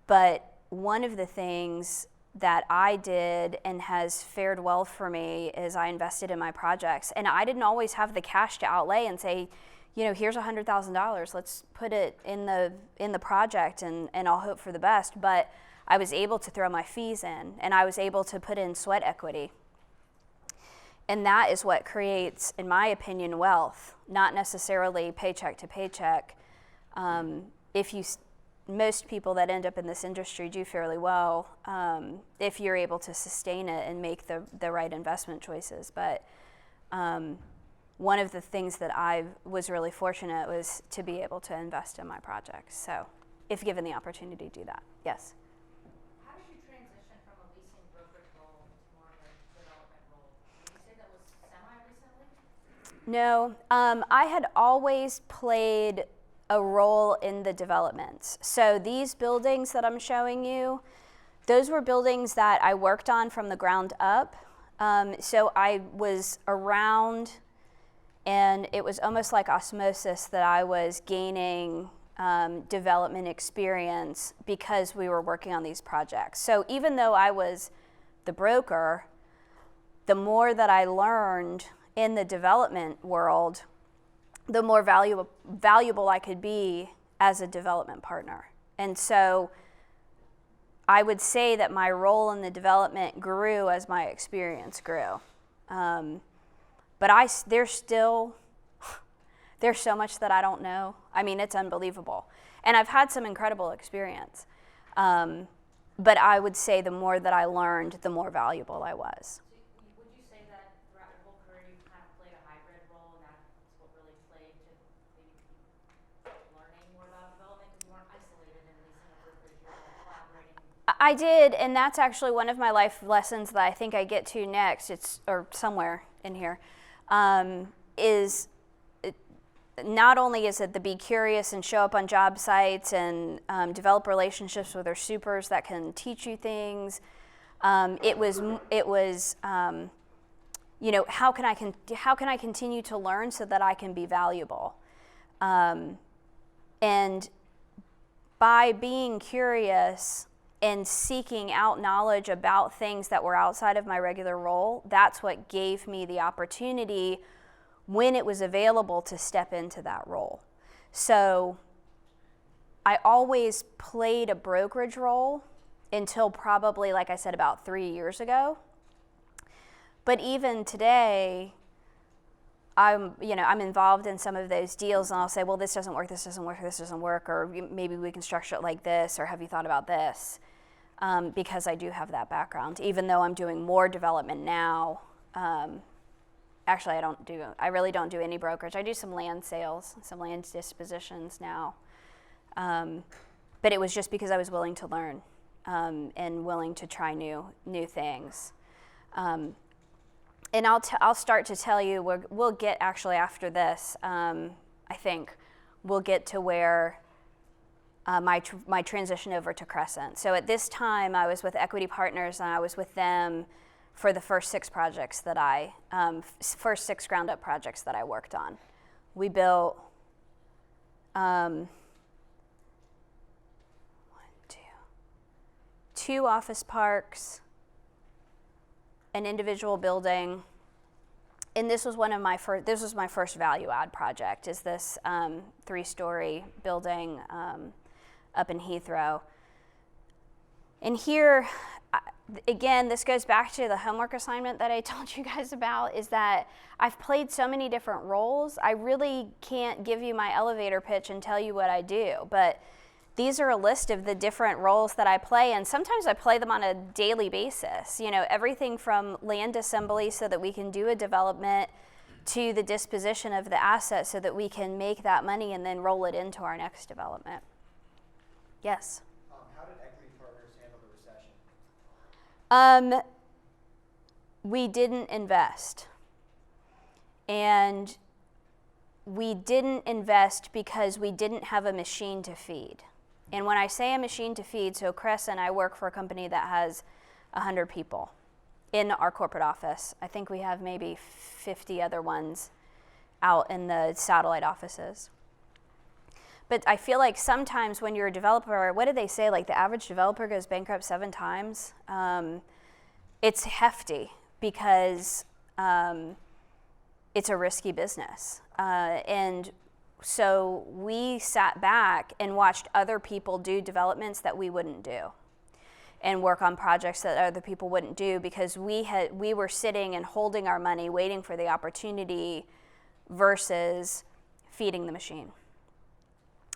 [SPEAKER 1] but one of the things that I did and has fared well for me is I invested in my projects. And I didn't always have the cash to outlay and say, you know, here's $100,000, let's put it in the project and I'll hope for the best. But I was able to throw my fees in, and I was able to put in sweat equity. And that is what creates, in my opinion, wealth, not necessarily paycheck to paycheck. Most people that end up in this industry do fairly well if you're able to sustain it and make the right investment choices. But one of the things that I was really fortunate was to be able to invest in my projects. So if given the opportunity to do that, yes.
[SPEAKER 5] How did you transition from a leasing brokerage role to more of a development role? Did you say that was semi-recently?
[SPEAKER 1] No, I had always played a role in the developments. So these buildings that I'm showing you, those were buildings that I worked on from the ground up. So I was around, and it was almost like osmosis that I was gaining development experience because we were working on these projects. So even though I was the broker, the more that I learned in the development world, the more valuable I could be as a development partner. And so I would say that my role in the development grew as my experience grew. But there's so much that I don't know. I mean, it's unbelievable. And I've had some incredible experience. But I would say the more that I learned, the more valuable I was.
[SPEAKER 5] Would you say that throughout your whole career you kind of played a hybrid role, and that's what really played to maybe keep learning more about development, because you weren't isolated in leasing a brokerage, you were collaborating?
[SPEAKER 1] I did, and that's actually one of my life lessons that I think I get to next, or somewhere in here, is not only is it the be curious and show up on job sites and develop relationships with their supers that can teach you things. It was you know, how can I continue to learn so that I can be valuable, and by being curious and seeking out knowledge about things that were outside of my regular role, that's what gave me the opportunity when it was available to step into that role. So I always played a brokerage role until probably, like I said, about 3 years ago. But even today, I'm involved in some of those deals, and I'll say, well, this doesn't work, this doesn't work, this doesn't work, or maybe we can structure it like this, or have you thought about this? Because I do have that background, even though I'm doing more development now. Actually, I really don't do any brokerage. I do some land sales, some land dispositions now. But it was just because I was willing to learn and willing to try new things. And I'll start to tell you, we'll get actually after this, I think, we'll get to where my transition over to Crescent. So at this time, I was with Equity Partners, and I was with them for the first 6 projects that first 6 ground up projects that I worked on. We built 2 office parks, an individual building, and this was my first value add project, is this 3-story building up in Heathrow. And here, again, this goes back to the homework assignment that I told you guys about, is that I've played so many different roles. I really can't give you my elevator pitch and tell you what I do, but these are a list of the different roles that I play, and sometimes I play them on a daily basis. You know, everything from land assembly so that we can do a development to the disposition of the asset so that we can make that money and then roll it into our next development. Yes?
[SPEAKER 3] How did Equity Partners handle the recession?
[SPEAKER 1] We didn't invest. And we didn't invest because we didn't have a machine to feed. And when I say a machine to feed, so Crescent, I work for a company that has 100 people in our corporate office. I think we have maybe 50 other ones out in the satellite offices. But I feel like sometimes when you're a developer, what did they say? Like the average developer goes bankrupt 7 times. It's hefty because it's a risky business. And so we sat back and watched other people do developments that we wouldn't do, and work on projects that other people wouldn't do, because we were sitting and holding our money, waiting for the opportunity versus feeding the machine.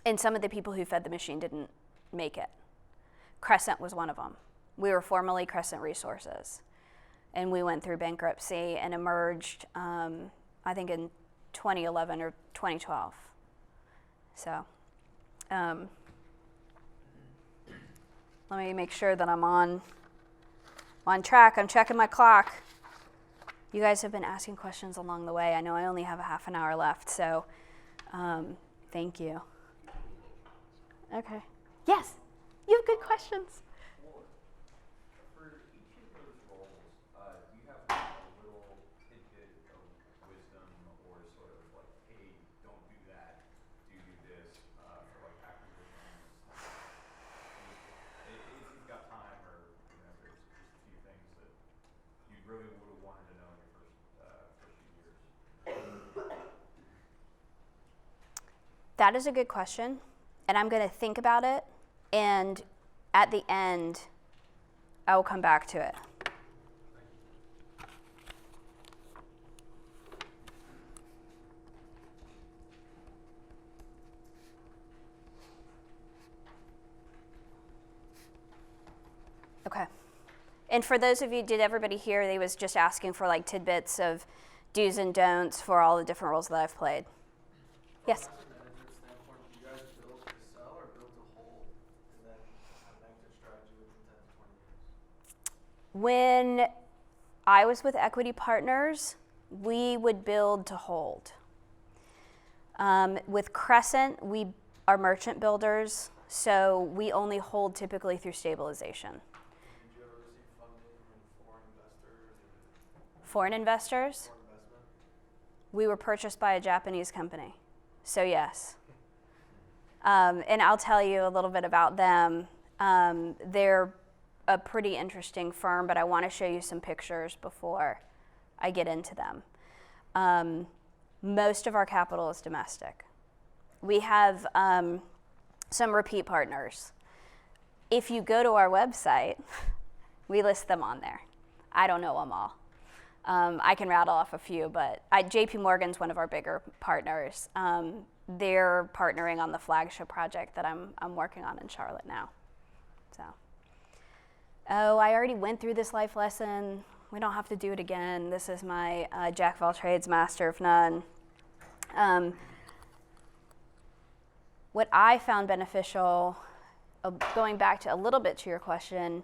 [SPEAKER 1] And some of the people who fed the machine didn't make it. Crescent was one of them. We were formerly Crescent Resources, and we went through bankruptcy and emerged, I think in 2011 or 2012. So, let me make sure that I'm on track. I'm checking my clock. You guys have been asking questions along the way. I know I only have a half an hour left, so thank you. Okay. Yes, you have good questions.
[SPEAKER 4] For each of those roles, do you have a little tidbit of wisdom or sort of like, hey, don't do that, do this, for like acquisitions? If you've got time, or there's just a few things that you really would have wanted to know in your first few years.
[SPEAKER 1] That is a good question, and I'm going to think about it, and at the end, I will come back to it. Okay. And for those of you, did everybody hear they was just asking for like tidbits of do's and don'ts for all the different roles that I've played? Yes?
[SPEAKER 3] From an asset manager standpoint, do you guys build to sell or build to hold, and then have an exit strategy within 10 to 20 years?
[SPEAKER 1] When I was with Equity Partners, we would build to hold. With Crescent, we are merchant builders, so we only hold typically through stabilization.
[SPEAKER 3] Did you ever receive funding from foreign investors or
[SPEAKER 1] Foreign investors,
[SPEAKER 3] foreign investment?
[SPEAKER 1] we were purchased by a Japanese company, so yes. And I'll tell you a little bit about them. They're a pretty interesting firm, but I want to show you some pictures before I get into them. Most of our capital is domestic. We have some repeat partners. If you go to our website, we list them on there. I don't know them all. I can rattle off a few, but JP Morgan's one of our bigger partners. They're partnering on the flagship project that I'm working on in Charlotte now. So, oh, I already went through this life lesson. We don't have to do it again. This is my jack of all trades, master of none. What I found beneficial, going back to a little bit to your question,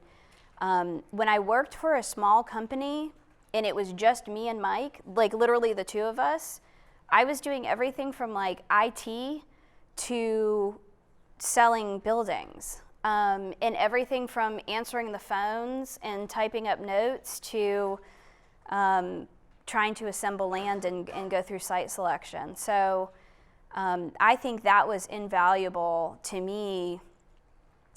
[SPEAKER 1] when I worked for a small company and it was just me and Mike, like literally the two of us, I was doing everything from like IT to selling buildings, and everything from answering the phones and typing up notes to trying to assemble land and go through site selection. So I think that was invaluable to me.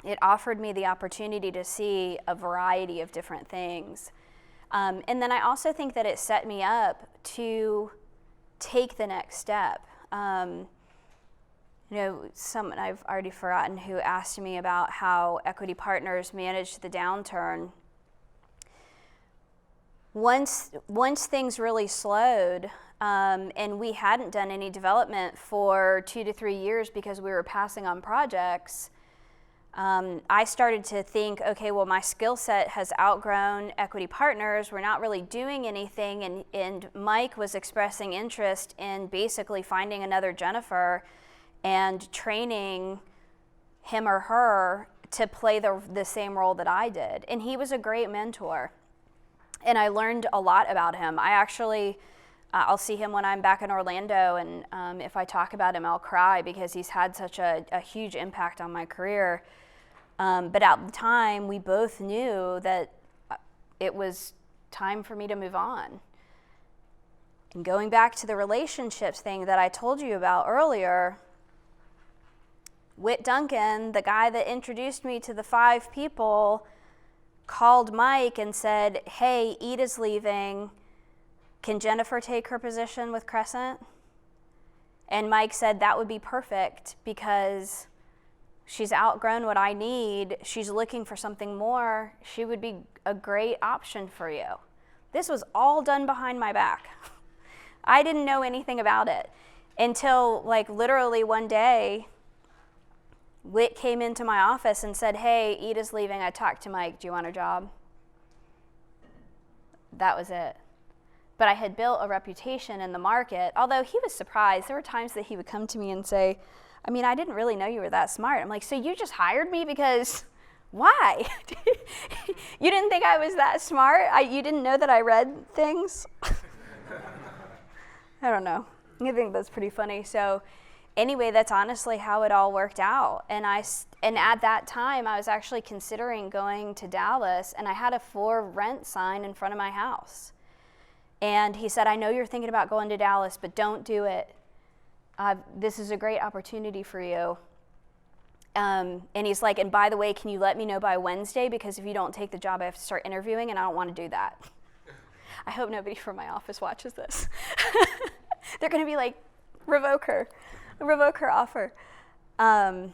[SPEAKER 1] It offered me the opportunity to see a variety of different things. And then I also think that it set me up to take the next step. Someone I've already forgotten who asked me about how Equity Partners managed the downturn. Once things really slowed, and we hadn't done any development for 2 to 3 years because we were passing on projects, I started to think, okay, well, my skill set has outgrown Equity Partners. We're not really doing anything, and Mike was expressing interest in basically finding another Jennifer and training him or her to play the same role that I did. And he was a great mentor, and I learned a lot about him. I actually, I'll see him when I'm back in Orlando, and if I talk about him, I'll cry because he's had such a huge impact on my career. But at the time, we both knew that it was time for me to move on. And going back to the relationships thing that I told you about earlier, Whit Duncan, the guy that introduced me to the 5 people, called Mike and said, hey, Ida's leaving. Can Jennifer take her position with Crescent? And Mike said that would be perfect because she's outgrown what I need. She's looking for something more. She would be a great option for you. This was all done behind my back. I didn't know anything about it until like literally one day, Whit came into my office and said, hey, Ida's leaving. I talked to Mike. Do you want a job? That was it. But I had built a reputation in the market, although he was surprised. There were times that he would come to me and say, I mean, I didn't really know you were that smart. I'm like, so you just hired me because why? You didn't think I was that smart? You didn't know that I read things? I don't know. I think that's pretty funny. So anyway, that's honestly how it all worked out. And at that time, I was actually considering going to Dallas, and I had a for rent sign in front of my house. And he said, I know you're thinking about going to Dallas, but don't do it. This is a great opportunity for you. And he's like, and by the way, can you let me know by Wednesday? Because if you don't take the job, I have to start interviewing, and I don't want to do that. I hope nobody from my office watches this. They're going to be like, revoke her offer. And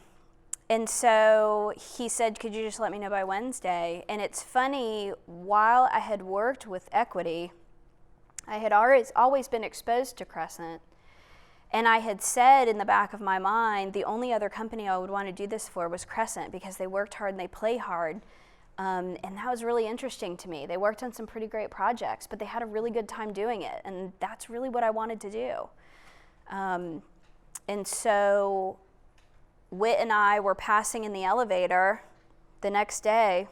[SPEAKER 1] so he said, could you just let me know by Wednesday? And it's funny, while I had worked with Equity, I had always been exposed to Crescent. And I had said in the back of my mind, the only other company I would want to do this for was Crescent because they worked hard and they play hard. And that was really interesting to me. They worked on some pretty great projects, but they had a really good time doing it. And that's really what I wanted to do. And so Whit and I were passing in the elevator the next day.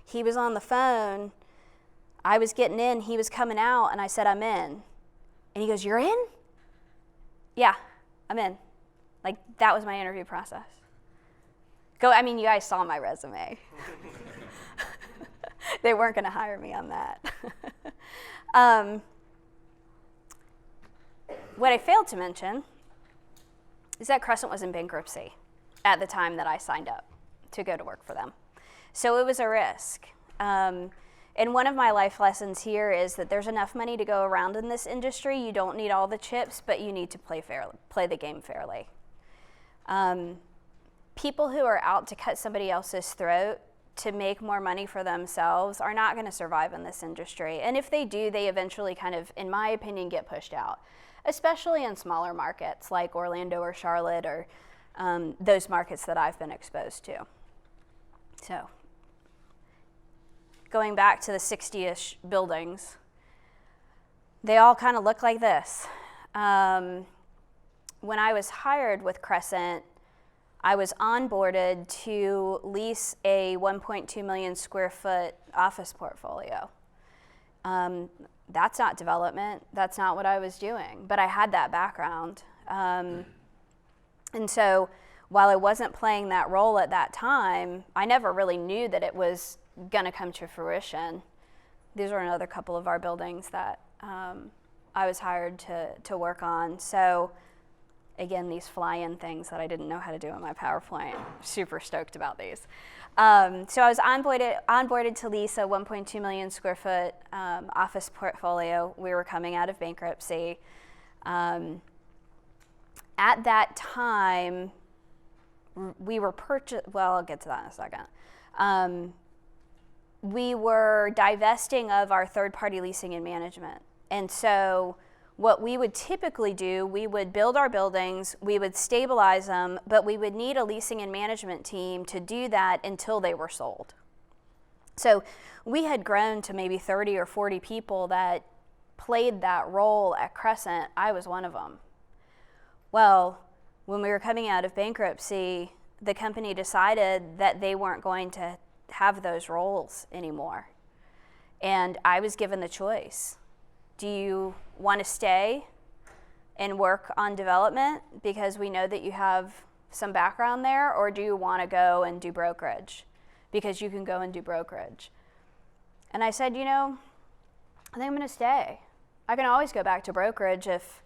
[SPEAKER 1] He was on the phone. I was getting in, he was coming out, and I said, I'm in. And he goes, you're in? Yeah, I'm in. Like, that was my interview process. You guys saw my resume. They weren't going to hire me on that. What I failed to mention is that Crescent was in bankruptcy at the time that I signed up to go to work for them. So it was a risk. And one of my life lessons here is that there's enough money to go around in this industry. You don't need all the chips, but you need to play the game fairly. People who are out to cut somebody else's throat to make more money for themselves are not going to survive in this industry. And if they do, they eventually kind of, in my opinion, get pushed out, especially in smaller markets like Orlando or Charlotte or those markets that I've been exposed to. So, going back to the 60-ish buildings, they all kind of look like this. When I was hired with Crescent, I was onboarded to lease a 1.2 million square foot office portfolio. That's not development. That's not what I was doing, but I had that background. And so while I wasn't playing that role at that time, I never really knew that it was going to come to fruition. These are another couple of our buildings that I was hired to work on. So again, these fly-in things that I didn't know how to do in my PowerPoint. Super stoked about these. So I was onboarded to lease a 1.2 million square foot office portfolio. We were coming out of bankruptcy. At that time, we were I'll get to that in a second. We were divesting of our third-party leasing and management. And so what we would typically do, we would build our buildings, we would stabilize them, but we would need a leasing and management team to do that until they were sold. So we had grown to maybe 30 or 40 people that played that role at Crescent. I was one of them. Well, when we were coming out of bankruptcy, the company decided that they weren't going to have those roles anymore. And I was given the choice. Do you want to stay and work on development because we know that you have some background there, or do you want to go and do brokerage because you can go and do brokerage? And I said, I think I'm going to stay. I can always go back to brokerage if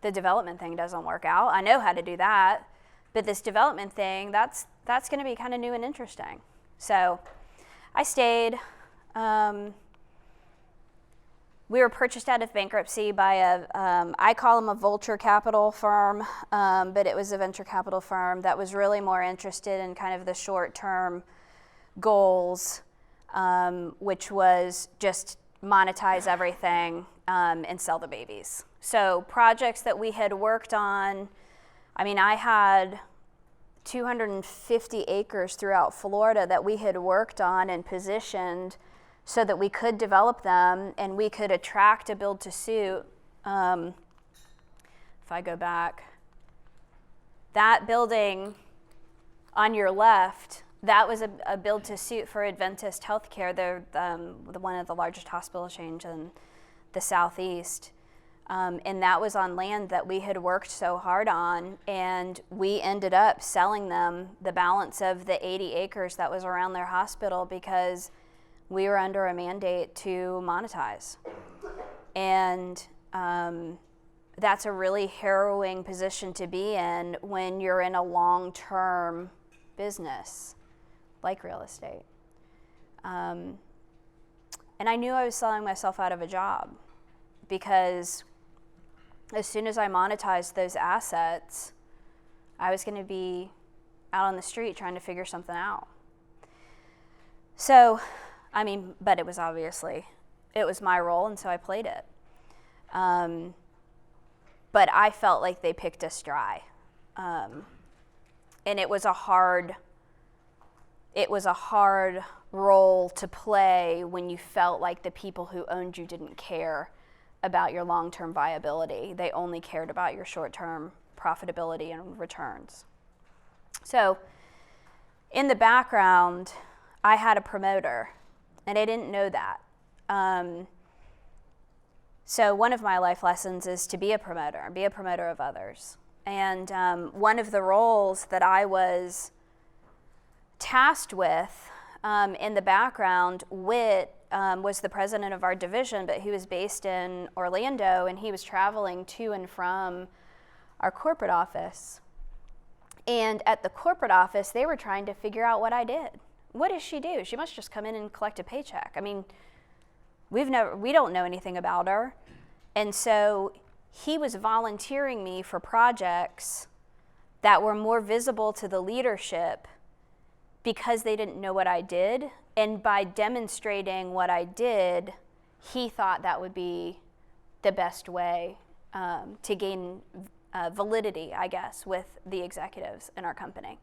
[SPEAKER 1] the development thing doesn't work out. I know how to do that. But this development thing, that's going to be kind of new and interesting. So I stayed. We were purchased out of bankruptcy by I call them a vulture capital firm, but it was a venture capital firm that was really more interested in kind of the short-term goals, which was just monetize everything and sell the babies. So projects that we had worked on, I mean, I had 250 acres throughout Florida that we had worked on and positioned so that we could develop them and we could attract a build-to-suit. If I go back, that building on your left, that was a build-to-suit for Adventist Healthcare. They're one of the largest hospital chains in the Southeast. And that was on land that we had worked so hard on, and we ended up selling them the balance of the 80 acres that was around their hospital because we were under a mandate to monetize. And that's a really harrowing position to be in when you're in a long-term business like real estate. And I knew I was selling myself out of a job because as soon as I monetized those assets, I was going to be out on the street trying to figure something out. So, I mean, but it was my role, and so I played it. But I felt like they picked us dry. And it was a hard role to play when you felt like the people who owned you didn't care about your long-term viability. They only cared about your short-term profitability and returns. So in the background, I had a promoter, and I didn't know that. So one of my life lessons is to be a promoter of others. And one of the roles that I was tasked with in the background, Whit was the president of our division, but he was based in Orlando, and he was traveling to and from our corporate office. And at the corporate office, they were trying to figure out what I did. What does she do? She must just come in and collect a paycheck. I mean, we don't know anything about her. And so he was volunteering me for projects that were more visible to the leadership because they didn't know what I did. And by demonstrating what I did, he thought that would be the best way to gain validity, I guess, with the executives in our company.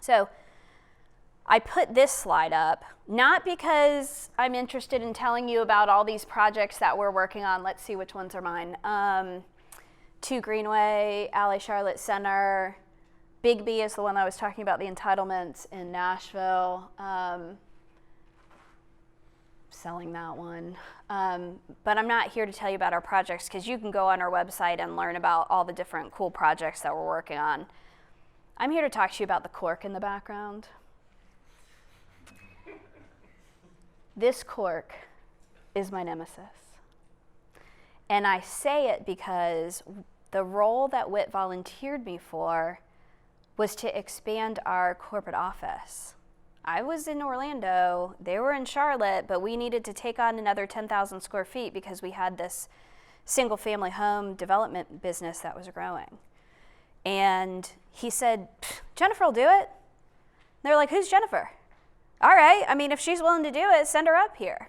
[SPEAKER 1] So I put this slide up, not because I'm interested in telling you about all these projects that we're working on. Let's see which ones are mine. 2 Greenway, Alley Charlotte Center. Big B is the one I was talking about, the entitlements in Nashville. Selling that one. But I'm not here to tell you about our projects because you can go on our website and learn about all the different cool projects that we're working on. I'm here to talk to you about the cork in the background. This cork is my nemesis. And I say it because the role that Whit volunteered me for was to expand our corporate office. I was in Orlando, they were in Charlotte, but we needed to take on another 10,000 square feet because we had this single family home development business that was growing. And he said, Jennifer will do it. They're like, who's Jennifer? All right, I mean, if she's willing to do it, send her up here.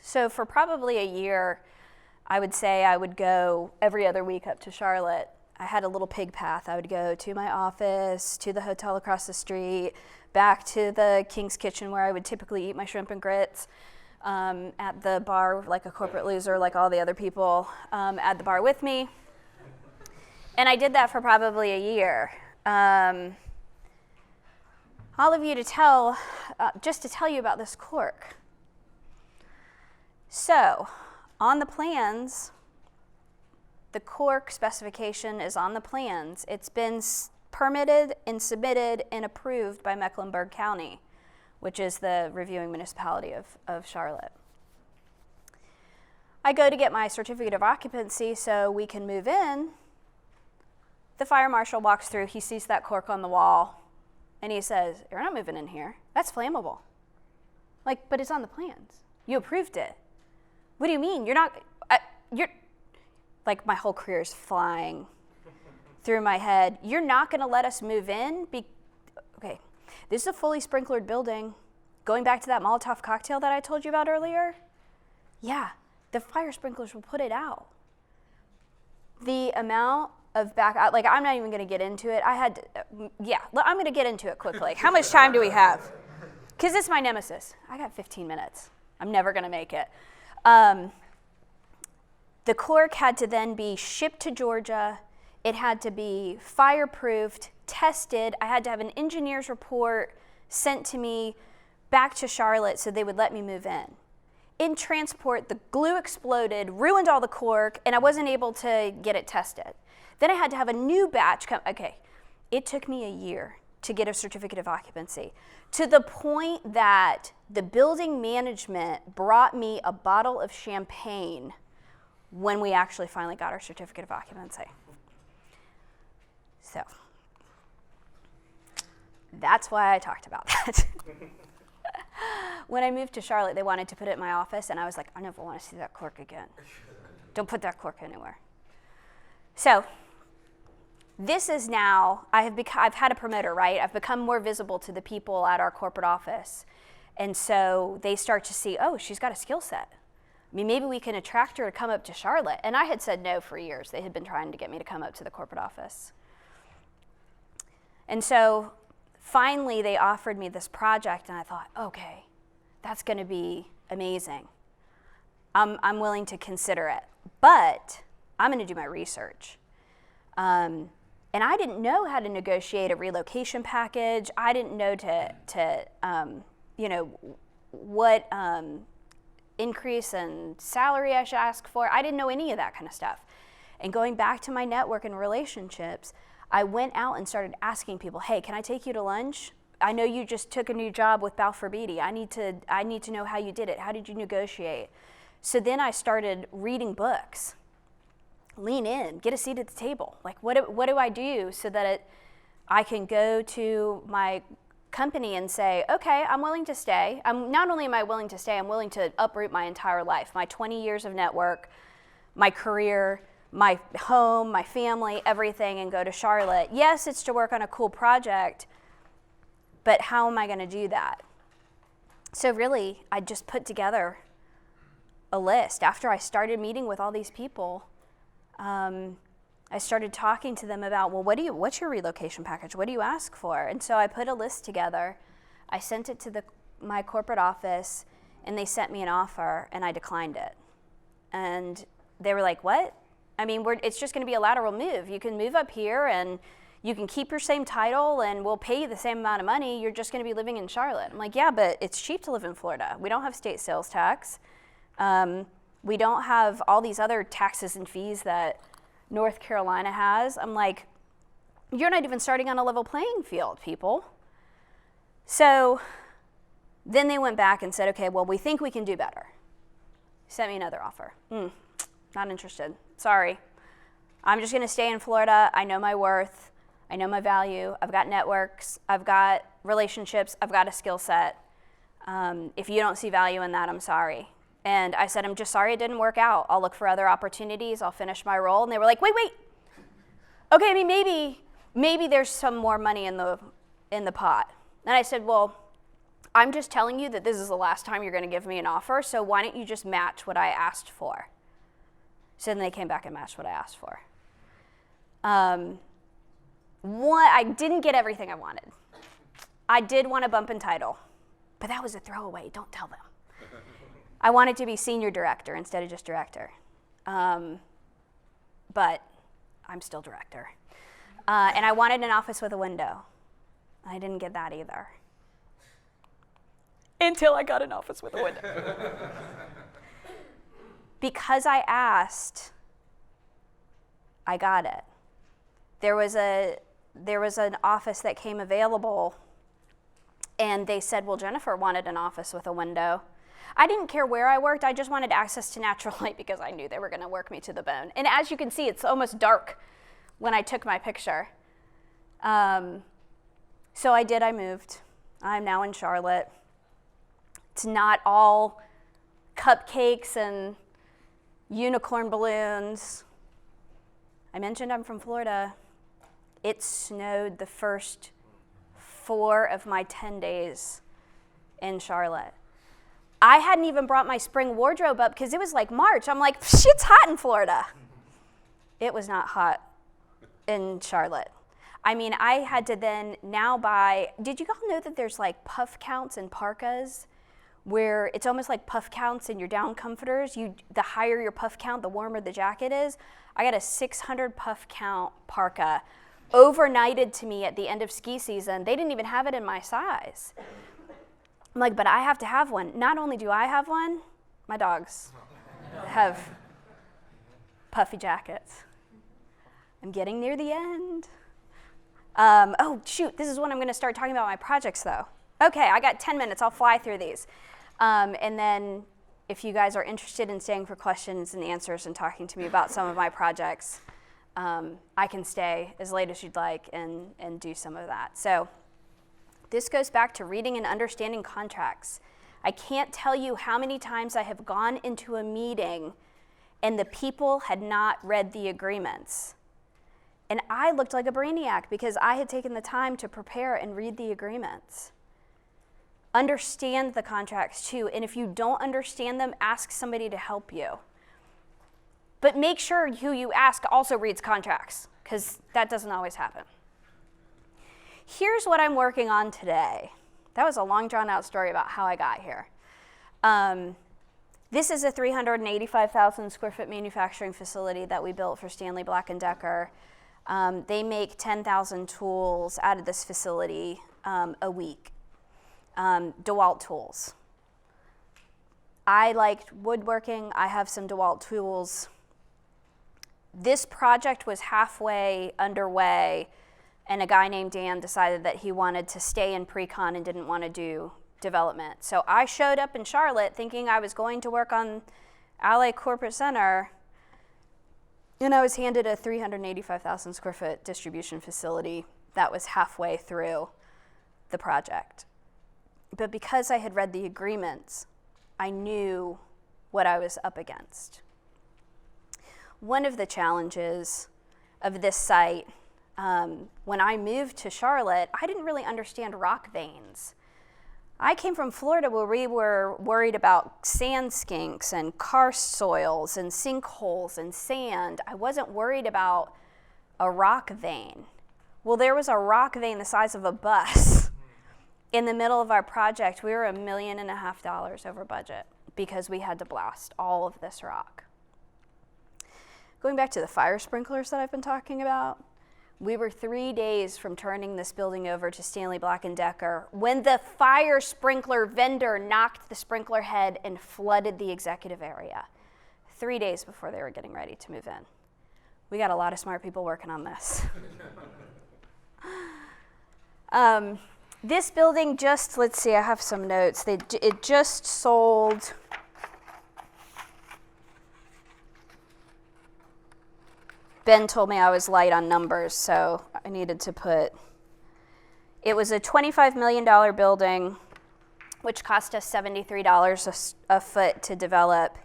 [SPEAKER 1] So for probably a year, I would say I would go every other week up to Charlotte. I had a little pig path. I would go to my office, to the hotel across the street, back to the King's Kitchen where I would typically eat my shrimp and grits, at the bar like a corporate loser like all the other people at the bar with me. And I did that for probably a year. All of you to tell, just to tell you about this cork. So, on the plans, the cork specification is on the plans. It's been permitted and submitted and approved by Mecklenburg County, which is the reviewing municipality of Charlotte. I go to get my certificate of occupancy so we can move in. the fire marshal walks through, he sees that cork on the wall, and he says, "You're not moving in here. That's flammable." Like, but it's on the plans. You approved it. What do you mean? You're not, you're, like my whole career is flying through my head. You're not gonna let us move in? Okay, this is a fully sprinklered building. Going back to that Molotov cocktail that I told you about earlier, yeah, the fire sprinklers will put it out. The amount of like I'm not even gonna get into it. I'm gonna get into it quickly. How much time do we have? Because it's my nemesis. I got 15 minutes. I'm never gonna make it. The cork had to then be shipped to Georgia. It had to be fireproofed, tested. I had to have an engineer's report sent to me back to Charlotte so they would let me move in. In transport, the glue exploded, ruined all the cork, and I wasn't able to get it tested. Then I had to have a new batch come. Okay, it took me a year to get a certificate of occupancy, to the point that the building management brought me a bottle of champagne when we actually finally got our certificate of occupancy. So that's why I talked about that. When I moved to Charlotte, they wanted to put it in my office, and I was like, I never want to see that cork again. Don't put that cork anywhere. So this is now, I've had a promoter, right? I've become more visible to the people at our corporate office. And so they start to see, oh, she's got a skill set. I mean, maybe we can attract her to come up to Charlotte. And I had said no for years. They had been trying to get me to come up to the corporate office. And so finally they offered me this project, and I thought, okay, that's going to be amazing. I'm willing to consider it, but I'm going to do my research. And I didn't know how to negotiate a relocation package. I didn't know what increase in salary I should ask for. I didn't know any of that kind of stuff. And going back to my network and relationships, I went out and started asking people, hey, can I take you to lunch? I know you just took a new job with Balfour Beatty. I need to know how you did it. How did you negotiate? So then I started reading books. Lean in, get a seat at the table. Like, what do I do so that I can go to my company and say, okay, I'm willing to stay. Not only am I willing to stay, I'm willing to uproot my entire life, my 20 years of network, my career, my home, my family, everything, and go to Charlotte. Yes, it's to work on a cool project, but how am I going to do that? So really, I just put together a list. After I started meeting with all these people, I started talking to them about, well, what's your relocation package? What do you ask for? And so I put a list together. I sent it to my corporate office, and they sent me an offer, and I declined it. And they were like, what? I mean, it's just going to be a lateral move. You can move up here, and you can keep your same title, and we'll pay you the same amount of money. You're just going to be living in Charlotte. I'm like, yeah, but it's cheap to live in Florida. We don't have state sales tax. We don't have all these other taxes and fees that North Carolina has. I'm like, you're not even starting on a level playing field, people. So then they went back and said, okay, well, we think we can do better. Sent me another offer. Not interested. Sorry. I'm just going to stay in Florida. I know my worth. I know my value. I've got networks. I've got relationships. I've got a skill set. If you don't see value in that, I'm sorry. And I said, I'm just sorry it didn't work out. I'll look for other opportunities. I'll finish my role. And they were like, wait. Okay, I mean, maybe there's some more money in the pot. And I said, well, I'm just telling you that this is the last time you're going to give me an offer, so why don't you just match what I asked for? So then they came back and matched what I asked for. I didn't get everything I wanted. I did want a bump in title, but that was a throwaway. Don't tell them. I wanted to be senior director instead of just director. But I'm still director. And I wanted an office with a window. I didn't get that either. Until I got an office with a window. Because I asked, I got it. There was an office that came available, and they said, well, Jennifer wanted an office with a window. I didn't care where I worked. I just wanted access to natural light because I knew they were going to work me to the bone. And as you can see, it's almost dark when I took my picture. So I moved. I'm now in Charlotte. It's not all cupcakes and unicorn balloons. I mentioned I'm from Florida. It snowed the first 4 of my 10 days in Charlotte. I hadn't even brought my spring wardrobe up because it was like March. I'm like, it's hot in Florida. It was not hot in Charlotte. I mean, I had to then now buy, did you all know that there's like puff counts in parkas where it's almost like puff counts in your down comforters? The higher your puff count, the warmer the jacket is. I got a 600 puff count parka overnighted to me at the end of ski season. They didn't even have it in my size. I'm like, but I have to have one. Not only do I have one, my dogs have puffy jackets. I'm getting near the end. Oh, shoot, this is when I'm going to start talking about my projects, though. Okay, I got 10 minutes. I'll fly through these. And then if you guys are interested in staying for questions and answers and talking to me about some of my projects, I can stay as late as you'd like and do some of that. So this goes back to reading and understanding contracts. I can't tell you how many times I have gone into a meeting and the people had not read the agreements. And I looked like a brainiac because I had taken the time to prepare and read the agreements. Understand the contracts too, and if you don't understand them, ask somebody to help you. But make sure who you ask also reads contracts, because that doesn't always happen. Here's what I'm working on today. That was a long drawn out story about how I got here. This is a 385,000 square foot manufacturing facility that we built for Stanley Black & Decker. They make 10,000 tools out of this facility a week, DeWalt tools. I liked woodworking. I have some DeWalt tools. This project was halfway underway, and a guy named Dan decided that he wanted to stay in pre-con and didn't want to do development. So I showed up in Charlotte thinking I was going to work on LA Corporate Center, and I was handed a 385,000 square foot distribution facility that was halfway through the project. But because I had read the agreements, I knew what I was up against. One of the challenges of this site, when I moved to Charlotte, I didn't really understand rock veins. I came from Florida where we were worried about sand skinks and karst soils and sinkholes and sand. I wasn't worried about a rock vein. Well, there was a rock vein the size of a bus in the middle of our project. We were $1.5 million over budget because we had to blast all of this rock. Going back to the fire sprinklers that I've been talking about, we were 3 days from turning this building over to Stanley Black & Decker when the fire sprinkler vendor knocked the sprinkler head and flooded the executive area 3 days before they were getting ready to move in. We got a lot of smart people working on this. This building just, let's see, I have some notes. It just sold. Ben told me I was light on numbers, so I needed to put, it was a $25 million building, which cost us $73 a foot to develop.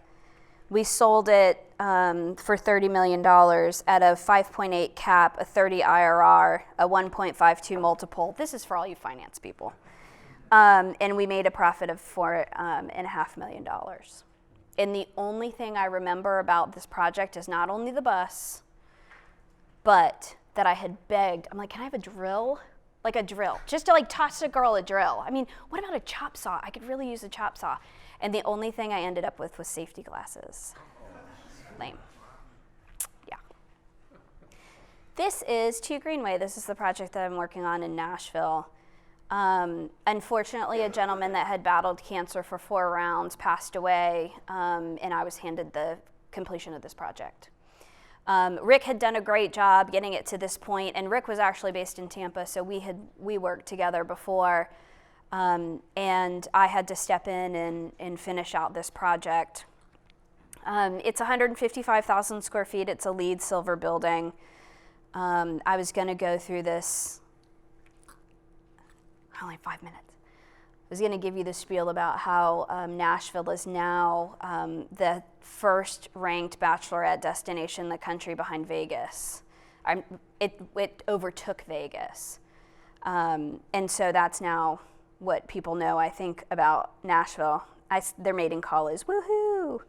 [SPEAKER 1] We sold it for $30 million at a 5.8 cap, a 30 IRR, a 1.52 multiple. This is for all you finance people. And we made a profit of $4.5 million. And the only thing I remember about this project is not only the bus, but that I had begged. I'm like, can I have a drill? Like a drill, just to like toss a girl a drill. I mean, what about a chop saw? I could really use a chop saw. And the only thing I ended up with was safety glasses. Lame. Yeah. This is 2 Greenway. This is the project that I'm working on in Nashville. Unfortunately, a gentleman that had battled cancer for 4 rounds passed away, and I was handed the completion of this project. Rick had done a great job getting it to this point, and Rick was actually based in Tampa, so we worked together before, and I had to step in and finish out this project. It's 155,000 square feet. It's a LEED silver building. I was going to go through this, only 5 minutes. I was going to give you the spiel about how Nashville is now the first ranked bachelorette destination in the country behind Vegas. It overtook Vegas. And so that's now what people know, I think, about Nashville. Their mating call is woohoo.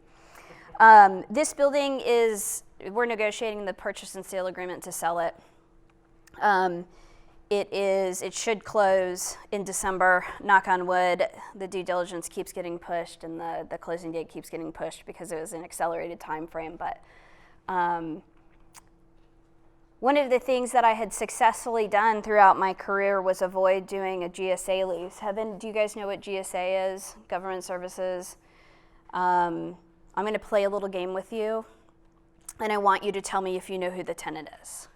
[SPEAKER 1] This building we're negotiating the purchase and sale agreement to sell it. It should close in December, knock on wood. The due diligence keeps getting pushed and the closing date keeps getting pushed because it was an accelerated time frame. But one of the things that I had successfully done throughout my career was avoid doing a GSA lease. Do you guys know what GSA is? Government Services. I'm going to play a little game with you, and I want you to tell me if you know who the tenant is.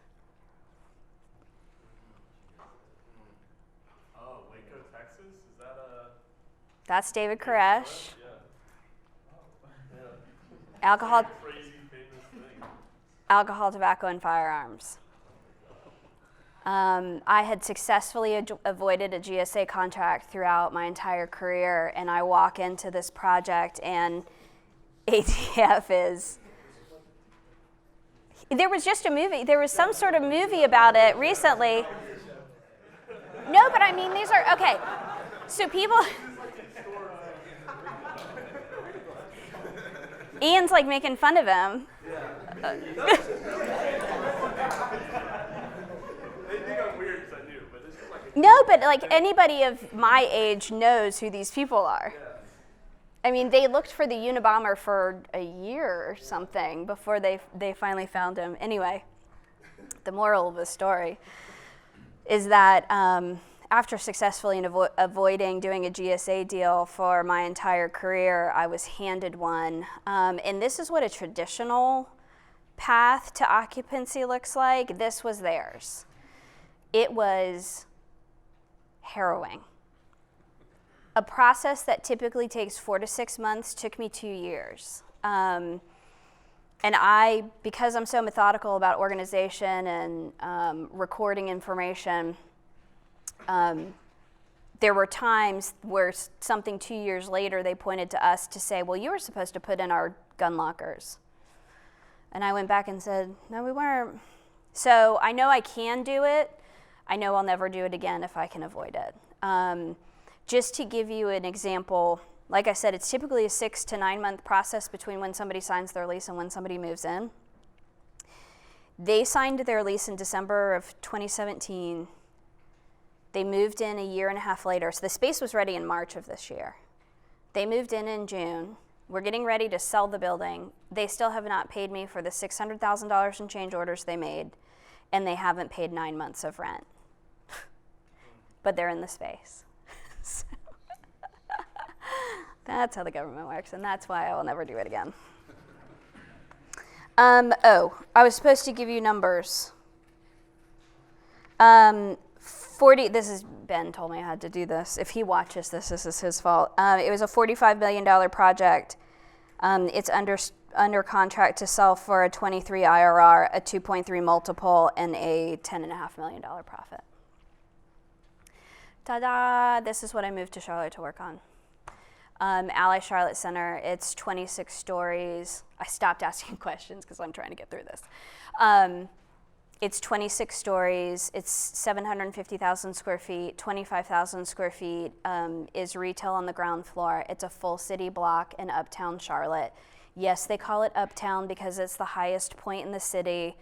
[SPEAKER 1] That's David Koresh.
[SPEAKER 2] Yeah.
[SPEAKER 1] Alcohol, tobacco, and firearms. I had successfully avoided a GSA contract throughout my entire career, and I walk into this project, and ATF is. There was just a movie. There was some sort of movie about it recently. No, but I mean, these are okay. So people. Ian's like making fun of him.
[SPEAKER 2] They think I'm weird because I knew, but this is like
[SPEAKER 1] No, but like anybody of my age knows who these people are.
[SPEAKER 2] Yeah.
[SPEAKER 1] I mean, they looked for the Unabomber for a year or something before they finally found him. Anyway, the moral of the story is that after successfully avoiding doing a GSA deal for my entire career, I was handed one. And this is what a traditional path to occupancy looks like. This was theirs. It was harrowing. A process that typically takes 4 to 6 months took me 2 years. And because I'm so methodical about organization and recording information, there were times where something 2 years later they pointed to us to say, well, you were supposed to put in our gun lockers. And I went back and said, no, we weren't. So I know I can do it. I know I'll never do it again if I can avoid it. Just to give you an example, like I said, it's typically a 6 to 9 month process between when somebody signs their lease and when somebody moves in. They signed their lease in December of 2017. They moved in a year and a half later. So the space was ready in March of this year. They moved in June. We're getting ready to sell the building. They still have not paid me for the $600,000 in change orders they made, and they haven't paid 9 months of rent. But they're in the space. So that's how the government works, and that's why I will never do it again. I was supposed to give you numbers. this is Ben told me I had to do this. If he watches this is his fault. It was a $45 million project. It's under contract to sell for a 23 IRR, a 2.3 multiple, and a $10.5 million profit. Ta-da! This is what I moved to Charlotte to work on. Ally Charlotte Center, it's 26 stories. I stopped asking questions because I'm trying to get through this. It's 26 stories, it's 750,000 square feet, 25,000 square feet is retail on the ground floor. It's a full city block in Uptown Charlotte. Yes, they call it Uptown because it's the highest point in the city,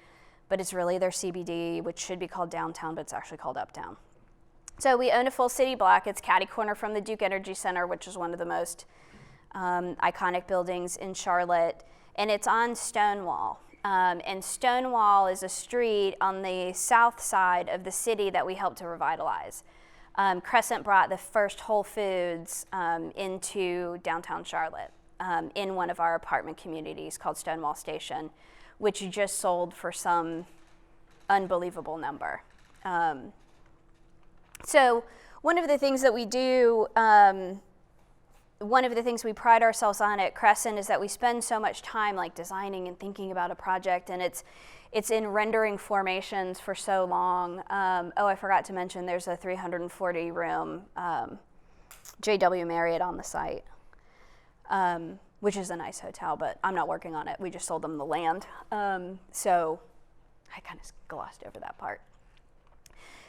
[SPEAKER 1] but it's really their CBD, which should be called downtown, but it's actually called Uptown. So we own a full city block. It's catty corner from the Duke Energy Center, which is one of the most iconic buildings in Charlotte, and it's on Stonewall. And Stonewall is a street on the south side of the city that we helped to revitalize. Crescent brought the first Whole Foods into downtown Charlotte in one of our apartment communities called Stonewall Station, which just sold for some unbelievable number. So one of the things that we do one of the things we pride ourselves on at Crescent is that we spend so much time like designing and thinking about a project, and it's in rendering formations for so long. I forgot to mention there's a 340 room JW Marriott on the site, which is a nice hotel, but I'm not working on it. We just sold them the land. So I kind of glossed over that part.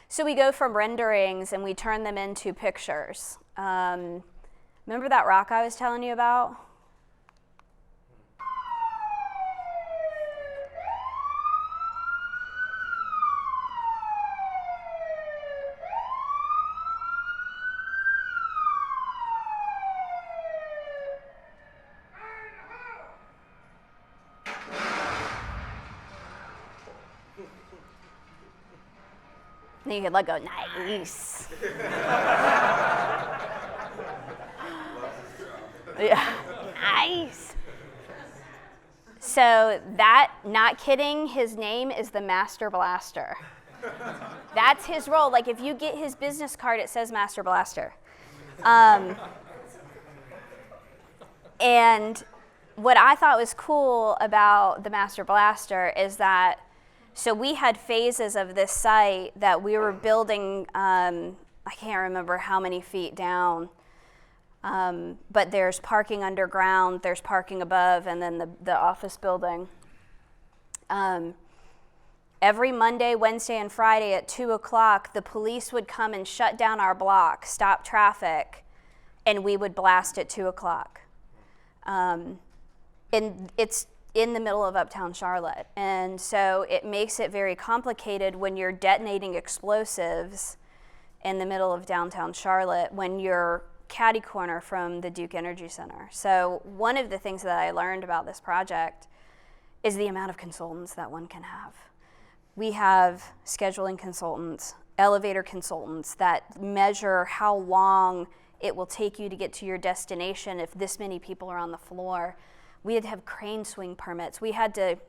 [SPEAKER 1] So we go from renderings and we turn them into pictures. Remember that rock I was telling you about? And you could let go, nice. Yeah, nice. So that, not kidding, his name is the Master Blaster. That's his role. Like if you get his business card, it says Master Blaster. And what I thought was cool about the Master Blaster is that, so we had phases of this site that we were building, I can't remember how many feet down, but there's parking underground, there's parking above, and then the office building. Every Monday, Wednesday, and Friday at 2 o'clock, the police would come and shut down our block, stop traffic, and we would blast at 2 o'clock. And it's in the middle of uptown Charlotte. And so it makes it very complicated when you're detonating explosives in the middle of downtown Charlotte when you're catty corner from the Duke Energy Center. So one of the things that I learned about this project is the amount of consultants that one can have. We have scheduling consultants, elevator consultants that measure how long it will take you to get to your destination if this many people are on the floor. We had to have crane swing permits. We actually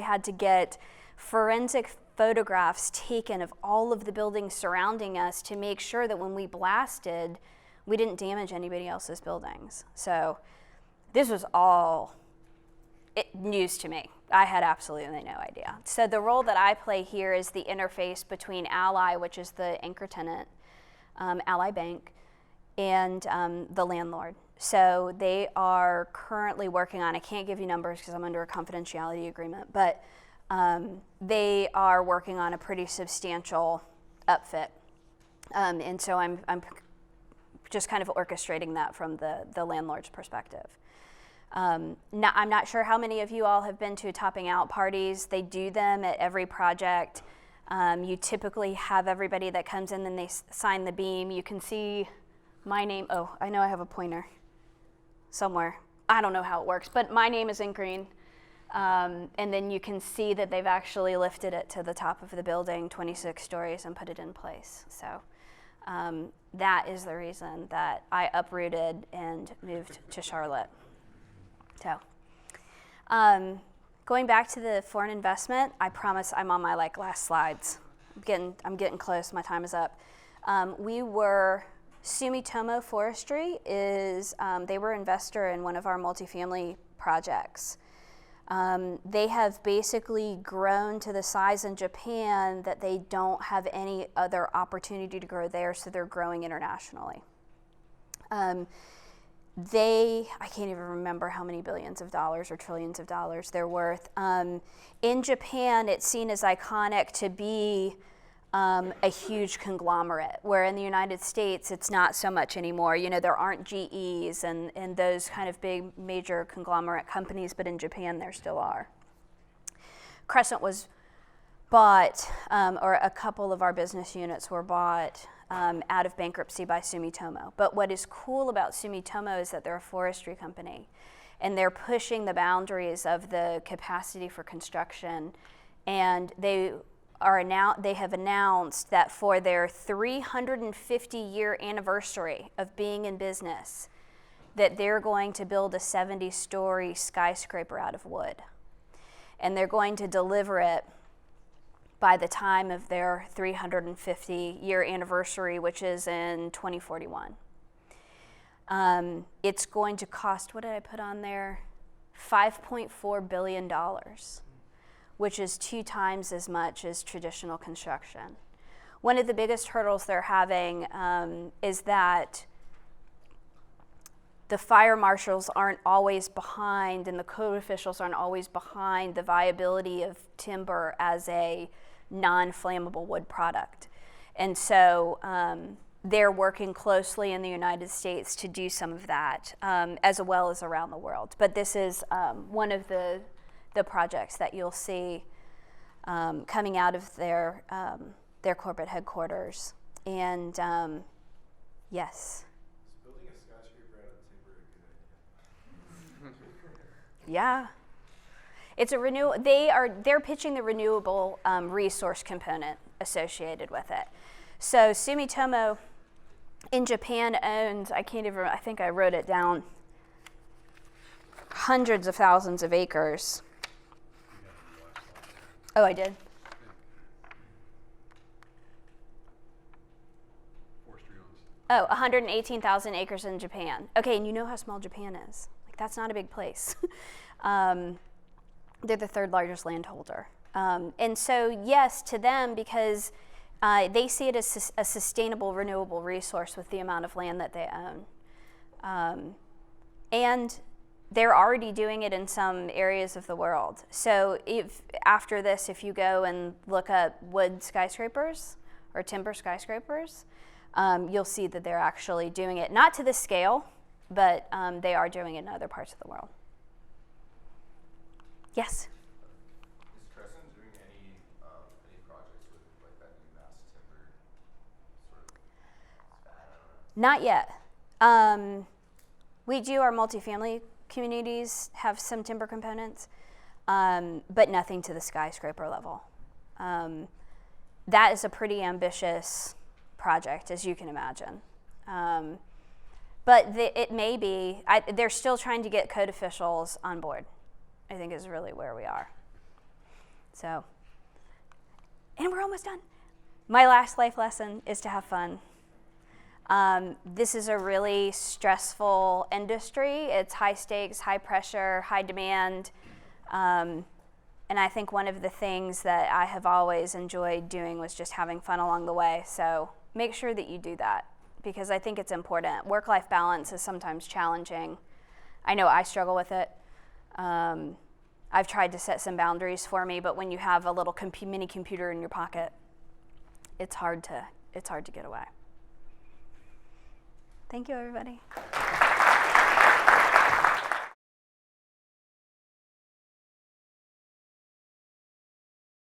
[SPEAKER 1] had to get forensic photographs taken of all of the buildings surrounding us to make sure that when we blasted, we didn't damage anybody else's buildings. So this was all news to me. I had absolutely no idea. So the role that I play here is the interface between Ally, which is the anchor tenant, Ally Bank, and the landlord. So they are currently working on, I can't give you numbers because I'm under a confidentiality agreement, but they are working on a pretty substantial upfit. And so I'm just kind of orchestrating that from the landlord's perspective. I'm not sure how many of you all have been to topping out parties. They do them at every project. You typically have everybody that comes in and they sign the beam. You can see my name. Oh, I know I have a pointer somewhere. I don't know how it works, but my name is in green. And then you can see that they've actually lifted it to the top of the building, 26 stories, and put it in place. So that is the reason that I uprooted and moved to Charlotte. So going back to the foreign investment, I promise I'm on my last slides. I'm getting close. My time is up. Sumitomo Forestry is, they were investor in one of our multifamily projects. They have basically grown to the size in Japan that they don't have any other opportunity to grow there, so they're growing internationally. I can't even remember how many billions of dollars or trillions of dollars they're worth. In Japan, it's seen as iconic to be a huge conglomerate, where in the United States, it's not so much anymore. You know, there aren't GEs and those kind of big major conglomerate companies, but in Japan, there still are. Crescent was bought, or a couple of our business units were bought out of bankruptcy by Sumitomo. But what is cool about Sumitomo is that they're a forestry company, and they're pushing the boundaries of the capacity for construction, and they have announced that for their 350-year anniversary of being in business, that they're going to build a 70-story skyscraper out of wood. And they're going to deliver it by the time of their 350-year anniversary, which is in 2041. It's going to cost, what did I put on there? $5.4 billion, which is 2 times as much as traditional construction. One of the biggest hurdles they're having is that the fire marshals aren't always behind, and the code officials aren't always behind the viability of timber as a non-flammable wood product. And so they're working closely in the United States to do some of that, as well as around the world. But this is one of the projects that you'll see coming out of their corporate headquarters. And yes.
[SPEAKER 3] Is building a skyscraper out of timber a good idea?
[SPEAKER 1] Yeah. It's they're pitching the renewable resource component associated with it. So Sumitomo in Japan owns, I think I wrote it down, hundreds of thousands of acres. Oh, I did? Oh, 118,000 acres in Japan. Okay, and you know how small Japan is. Like, that's not a big place. They're the 3rd largest landholder. And so, yes, to them, because they see it as a sustainable, renewable resource with the amount of land that they own. And they're already doing it in some areas of the world. So after this, if you go and look up wood skyscrapers or timber skyscrapers, you'll see that they're actually doing it, not to this scale, but they are doing it in other parts of the world. Yes?
[SPEAKER 4] Is Crescent doing any projects with like that new mass timber sort of?
[SPEAKER 1] Not yet. We do our multifamily communities have some timber components, but nothing to the skyscraper level. That is a pretty ambitious project, as you can imagine. But it may be, they're still trying to get code officials on board, I think is really where we are. So, and we're almost done. My last life lesson is to have fun. This is a really stressful industry. It's high stakes, high pressure, high demand. And I think one of the things that I have always enjoyed doing was just having fun along the way. So make sure that you do that, because I think it's important. Work-life balance is sometimes challenging. I know I struggle with it. I've tried to set some boundaries for me, but when you have a little mini computer in your pocket, it's hard to get away. Thank you, everybody.